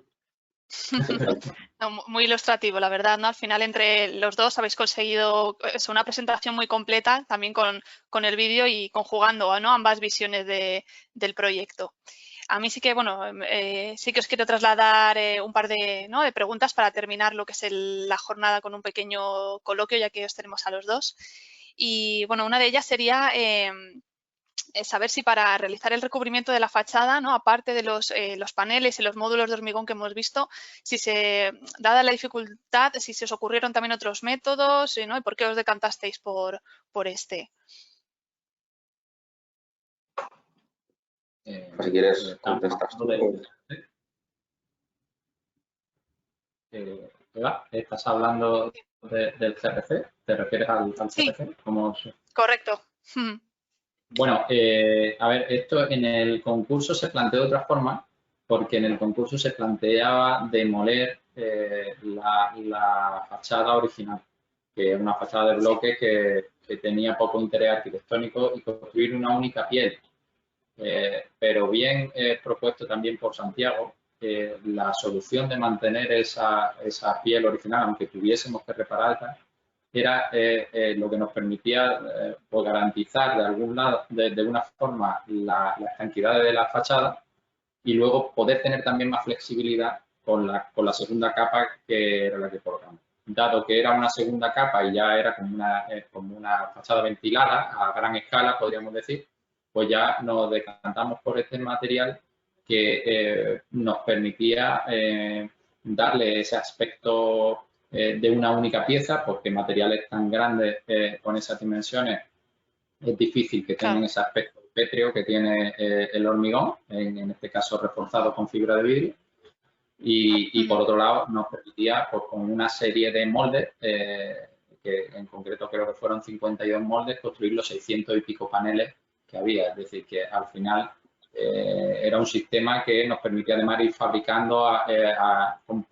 No, muy ilustrativo, la verdad, ¿no? Al final, entre los dos habéis conseguido una presentación muy completa, también con el vídeo y conjugando, ¿no?, ambas visiones del proyecto. A mí sí que, bueno, sí que os quiero trasladar un par de preguntas para terminar lo que es la jornada con un pequeño coloquio, ya que os tenemos a los dos. Y, bueno, una de ellas sería saber si para realizar el recubrimiento de la fachada, ¿no?, aparte de los paneles y los módulos de hormigón que hemos visto, dada la dificultad, si se os ocurrieron también otros métodos, ¿no?, y por qué os decantasteis por este. Si quieres, contestas tú. Eva, ¿estás hablando del CRC? ¿Te refieres al Sí, CRC? correcto. Bueno, a ver, esto en el concurso se planteó de otra forma, porque en el concurso se planteaba demoler la fachada original, que es una fachada de bloque que tenía poco interés arquitectónico, y construir una única piel. Pero bien propuesto también por Santiago, la solución de mantener esa piel original, aunque tuviésemos que repararla, era lo que nos permitía pues garantizar de algún lado, de una forma, la estanquidad de la fachada, y luego poder tener también más flexibilidad con la segunda capa, que era la que colocamos. Dado que era una segunda capa y ya era como una fachada ventilada a gran escala, podríamos decir, pues ya nos decantamos por este material que nos permitía darle ese aspecto de una única pieza, porque materiales tan grandes con esas dimensiones es difícil que tengan ese aspecto pétreo que tiene el hormigón, en este caso reforzado con fibra de vidrio. Y por otro lado, nos permitía, pues, con una serie de moldes, que en concreto creo que fueron 52 moldes, construir los 600 y pico paneles que había. Es decir, que al final era un sistema que nos permitía además ir fabricando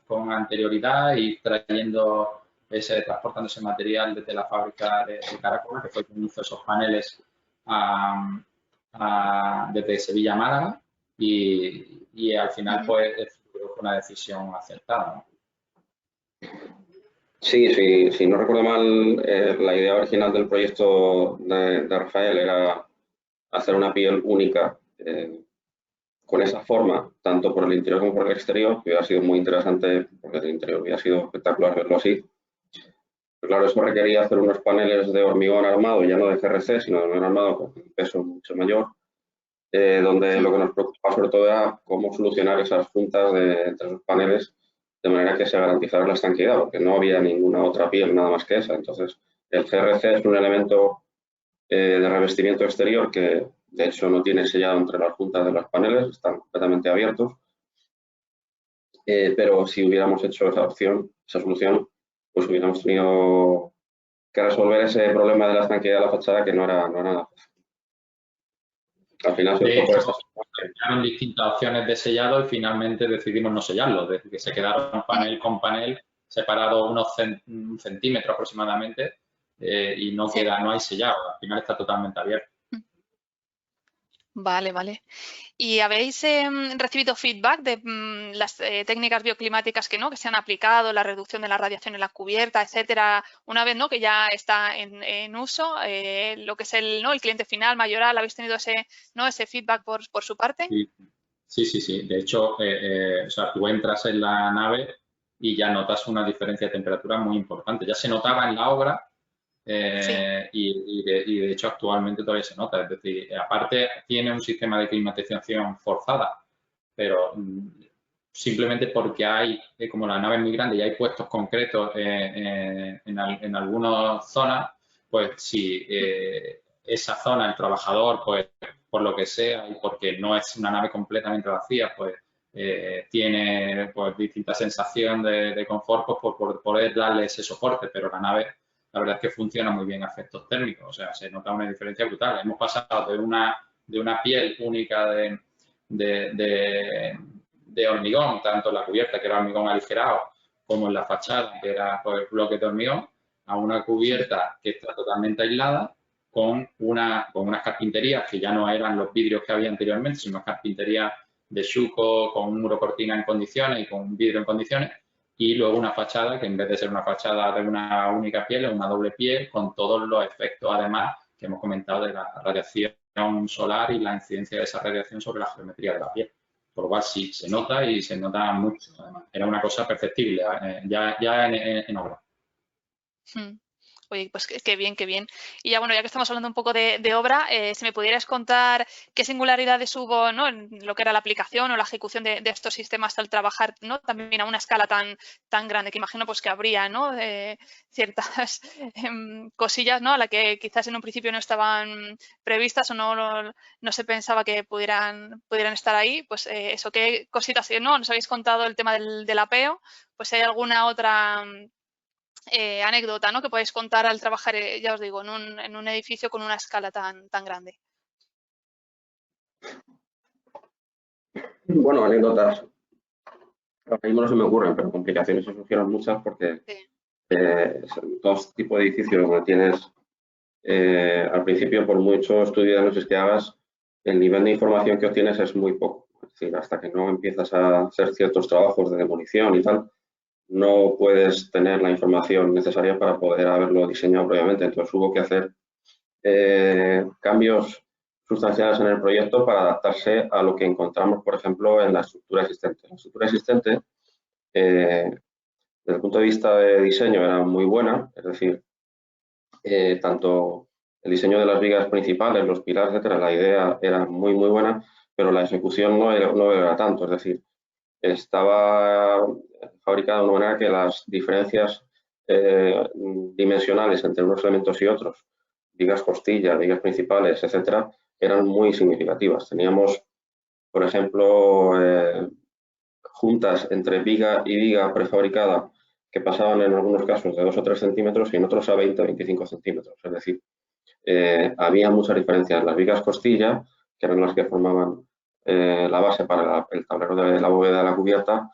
con anterioridad y transportando ese material desde la fábrica de Caracol, que fue quien hizo esos paneles desde Sevilla a Málaga, y al final pues fue una decisión acertada, ¿no? Sí, no recuerdo mal, la idea original del proyecto de Rafael era hacer una piel única con esa forma, tanto por el interior como por el exterior, que hubiera sido muy interesante, porque el interior hubiera sido espectacular verlo así. Pero claro, eso requería hacer unos paneles de hormigón armado, ya no de CRC, sino de hormigón armado con un peso mucho mayor, donde lo que nos preocupaba sobre todo era cómo solucionar esas juntas entre esos paneles de manera que se garantizara la estanqueidad, porque no había ninguna otra piel nada más que esa. Entonces, el CRC es un elemento de revestimiento exterior que, de hecho, no tiene sellado entre las juntas de los paneles, están completamente abiertos. Pero si hubiéramos hecho esa solución, pues hubiéramos tenido que resolver ese problema de la estanqueidad de la fachada, que no era nada fácil. Al final se optó por estas. Eran distintas opciones de sellado y finalmente decidimos no sellarlo, es decir, que se quedaron panel con panel separados unos centímetros aproximadamente, y no hay sellado, al final está totalmente abierto. Vale. ¿Y habéis recibido feedback de las técnicas bioclimáticas que se han aplicado, la reducción de la radiación en la cubierta, etcétera, una vez que ya está en uso, lo que es el cliente final, Mayoral, habéis tenido ese feedback por su parte? Sí. De hecho, o sea, tú entras en la nave y ya notas una diferencia de temperatura muy importante. Ya se notaba en la obra. Y de hecho actualmente todavía se nota, es decir, aparte tiene un sistema de climatización forzada, pero simplemente porque hay, como la nave es muy grande y hay puestos concretos en algunas zonas, pues si esa zona, el trabajador, pues por lo que sea y porque no es una nave completamente vacía, pues tiene pues distinta sensación de confort, pues por poder darle ese soporte, pero la nave, la verdad es que funciona muy bien a efectos térmicos, o sea, se nota una diferencia brutal. Hemos pasado de una piel única de hormigón, tanto en la cubierta, que era hormigón aligerado, como en la fachada, que era pues, bloque de hormigón, a una cubierta que está totalmente aislada, con unas carpinterías que ya no eran los vidrios que había anteriormente, sino carpinterías de Schuco con un muro cortina en condiciones y con un vidrio en condiciones, y luego una fachada que en vez de ser una fachada de una única piel, es una doble piel con todos los efectos, además, que hemos comentado de la radiación solar y la incidencia de esa radiación sobre la geometría de la piel. Por lo cual sí, se nota y se nota mucho, además. Era una cosa perceptible ya en obra. Oye, pues qué bien. Y ya, bueno, ya que estamos hablando un poco de obra, si me pudieras contar qué singularidades hubo, ¿no?, en lo que era la aplicación o la ejecución de estos sistemas al trabajar, ¿no?, también a una escala tan grande, que imagino pues que habría, ¿no?, ciertas cosillas, ¿no?, a las que quizás en un principio no estaban previstas o no se pensaba que pudieran estar ahí. Pues eso, qué cositas, ¿no? Nos habéis contado el tema del apeo, pues hay alguna otra anécdota, ¿no?, que podéis contar al trabajar, ya os digo, en un edificio con una escala tan grande. Bueno, anécdotas. Ahora mismo no se me ocurren, pero complicaciones se surgieron muchas porque dos tipos de edificios donde tienes, al principio, por mucho estudio de análisis que hagas, el nivel de información que obtienes es muy poco. Es decir, hasta que no empiezas a hacer ciertos trabajos de demolición y tal, no puedes tener la información necesaria para poder haberlo diseñado previamente. Entonces hubo que hacer cambios sustanciales en el proyecto para adaptarse a lo que encontramos, por ejemplo, en la estructura existente. La estructura existente, desde el punto de vista de diseño, era muy buena, es decir, tanto el diseño de las vigas principales, los pilares, etcétera, la idea era muy buena, pero la ejecución no era tanto, es decir, fabricada de una manera que las diferencias dimensionales entre unos elementos y otros, vigas costilla, vigas principales, etcétera, eran muy significativas. Teníamos, por ejemplo, juntas entre viga y viga prefabricada que pasaban en algunos casos de 2 o 3 centímetros y en otros a 20 o 25 centímetros. Es decir, había muchas diferencias. Las vigas costilla, que eran las que formaban la base para el tablero de la bóveda de la cubierta,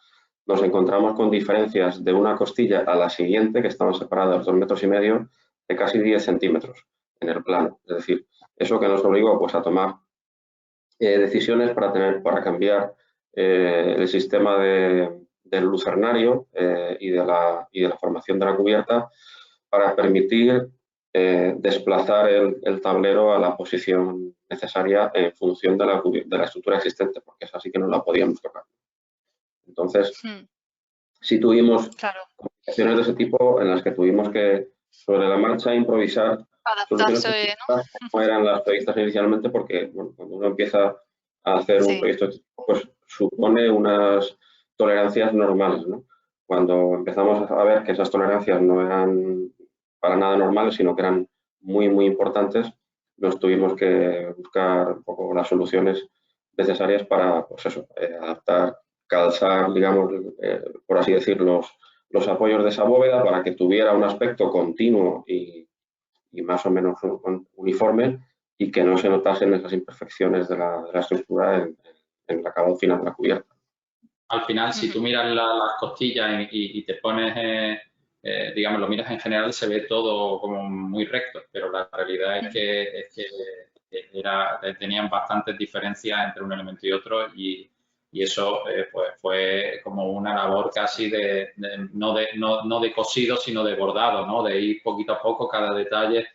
nos encontramos con diferencias de una costilla a la siguiente, que estaban separadas 2,5 metros, de casi 10 centímetros en el plano. Es decir, eso que nos obligó pues, a tomar decisiones para cambiar el sistema del lucernario y de la formación de la cubierta para permitir desplazar el tablero a la posición necesaria en función de la estructura existente, porque esa sí que no la podíamos tocar. Entonces, sí tuvimos complicaciones de ese tipo en las que tuvimos que, sobre la marcha, improvisar adaptarse, ¿no? como eran las previstas inicialmente, porque bueno, cuando uno empieza a hacer un proyecto de este tipo, pues supone unas tolerancias normales, ¿no? Cuando empezamos a ver que esas tolerancias no eran para nada normales, sino que eran muy, muy importantes, nos tuvimos que buscar un poco las soluciones necesarias para, pues eso, adaptar, calzar, digamos, por así decir, los apoyos de esa bóveda para que tuviera un aspecto continuo y más o menos uniforme y que no se notasen esas imperfecciones de la estructura en el acabado final de la cubierta. Al final, si tú miras las costillas y te pones, digamos, lo miras en general, se ve todo como muy recto, pero la realidad es que tenían bastantes diferencias entre un elemento y otro y eso pues fue como una labor casi no de cosido, sino de bordado, ¿no? De ir poquito a poco, cada detalle,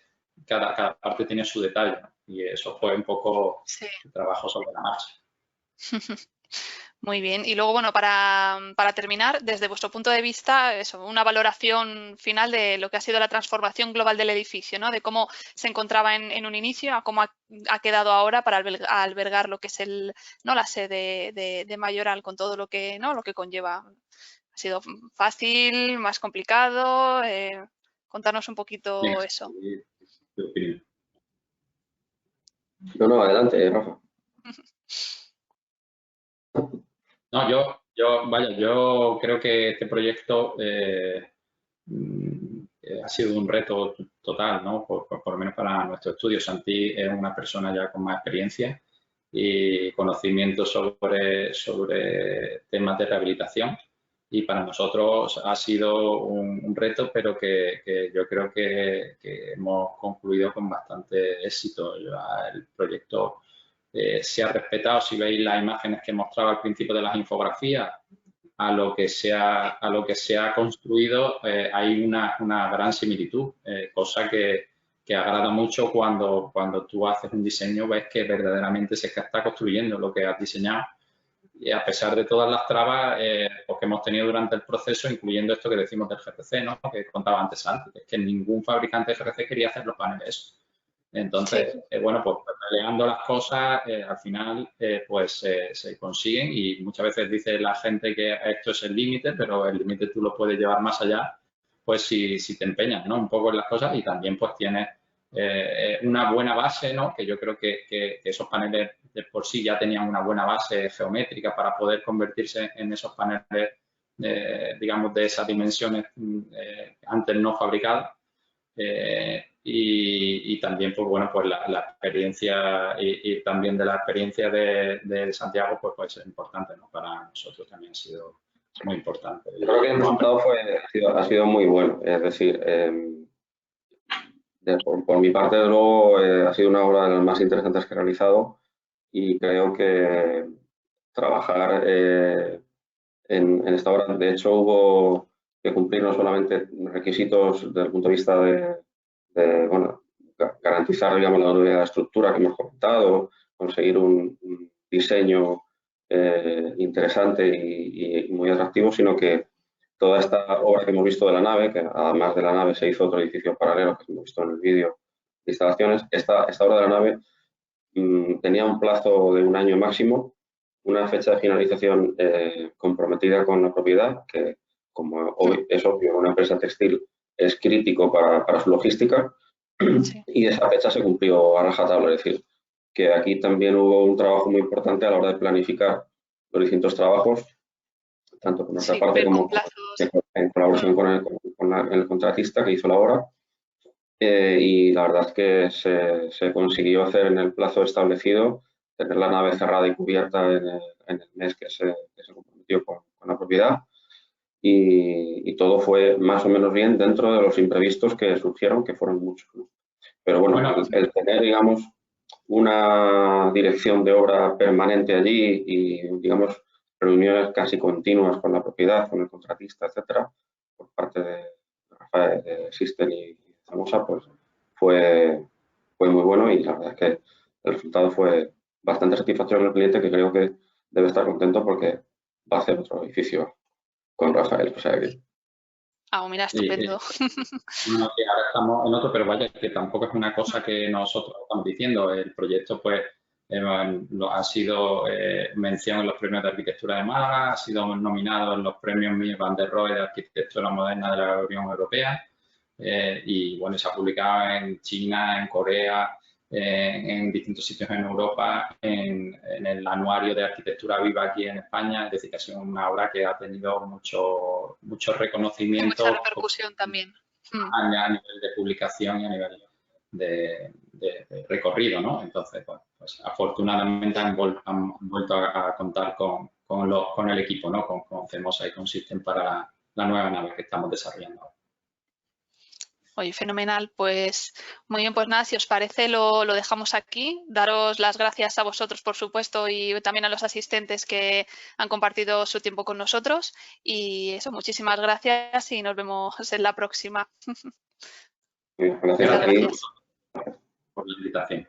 cada parte tiene su detalle, ¿no? Y eso fue un poco el trabajo sobre la marcha. Muy bien. Y luego, bueno, para terminar, desde vuestro punto de vista, eso, una valoración final de lo que ha sido la transformación global del edificio, ¿no? De cómo se encontraba en un inicio a cómo ha quedado ahora para albergar lo que es la sede de Mayoral con todo lo que conlleva. ¿Ha sido fácil, más complicado? Contarnos un poquito eso. No, adelante, Rafa. No, yo creo que este proyecto ha sido un reto total, ¿no? Por lo menos para nuestro estudio. Santi es una persona ya con más experiencia y conocimiento sobre temas de rehabilitación y para nosotros ha sido un reto, pero que yo creo que hemos concluido con bastante éxito. El proyecto se ha respetado, si veis las imágenes que mostraba al principio de las infografías, a lo que se ha construido, hay una gran similitud, cosa que agrada mucho cuando tú haces un diseño, ves que verdaderamente se está construyendo lo que has diseñado. Y a pesar de todas las trabas pues que hemos tenido durante el proceso, incluyendo esto que decimos del GRC, ¿no? Que contaba antes, es que ningún fabricante de GRC quería hacer los paneles. Entonces, bueno, pues peleando las cosas, al final, pues se consiguen y muchas veces dice la gente que esto es el límite, pero el límite tú lo puedes llevar más allá, pues si te empeñas, ¿no? Un poco en las cosas y también pues tienes una buena base, ¿no? Que yo creo que esos paneles de por sí ya tenían una buena base geométrica para poder convertirse en esos paneles, digamos, de esas dimensiones antes no fabricadas. Y también, pues bueno, pues la experiencia y también de la experiencia de Santiago, pues es importante, ¿no? Para nosotros también ha sido muy importante. Yo creo que el resultado ha sido muy bueno, es decir, por mi parte, de luego, ha sido una obra de las más interesantes que he realizado y creo que trabajar en esta obra, de hecho, hubo que cumplir no solamente requisitos desde el punto de vista de bueno, garantizar, digamos, la unidad de la estructura que hemos comentado, conseguir un diseño interesante y muy atractivo, sino que toda esta obra que hemos visto de la nave, que además de la nave se hizo otro edificio paralelo que hemos visto en el vídeo de instalaciones, esta obra de la nave tenía un plazo de 1 año máximo, una fecha de finalización comprometida con la propiedad, que como es obvio, una empresa textil es crítico para su logística, sí. Y esa fecha se cumplió a rajatabla, es decir, que aquí también hubo un trabajo muy importante a la hora de planificar los distintos trabajos, tanto por nuestra parte como en colaboración con el contratista que hizo la obra. Y la verdad es que se consiguió hacer en el plazo establecido, tener la nave cerrada y cubierta en el mes que se comprometió con la propiedad. Y todo fue más o menos bien dentro de los imprevistos que surgieron, que fueron muchos, ¿no? Pero bueno, el tener, digamos, una dirección de obra permanente allí y, digamos, reuniones casi continuas con la propiedad, con el contratista, etcétera, por parte de Rafael, de System y Zamosa, pues fue muy bueno y la verdad es que el resultado fue bastante satisfactorio en el cliente, que creo que debe estar contento porque va a hacer otro edificio con Rafael. O sea que... mira, estupendo. Bueno, que ahora estamos en otro, pero vaya, que tampoco es una cosa que nosotros estamos diciendo. El proyecto, pues, ha sido mención en los premios de arquitectura de Málaga, ha sido nominado en los premios Mies van der Rohe de arquitectura moderna de la Unión Europea y, bueno, se ha publicado en China, en Corea, en distintos sitios en Europa, en el anuario de arquitectura viva aquí en España. Es decir, que ha sido una obra que ha tenido mucho reconocimiento. Mucha repercusión también. A nivel de publicación y a nivel de recorrido, ¿no? Entonces, pues afortunadamente han vuelto a contar con el equipo, ¿no? Con Cemosa y con System para la nueva nave que estamos desarrollando. Oye, fenomenal. Pues muy bien, pues nada, si os parece lo dejamos aquí. Daros las gracias a vosotros, por supuesto, y también a los asistentes que han compartido su tiempo con nosotros. Y eso, muchísimas gracias y nos vemos en la próxima. Gracias a ti por la invitación.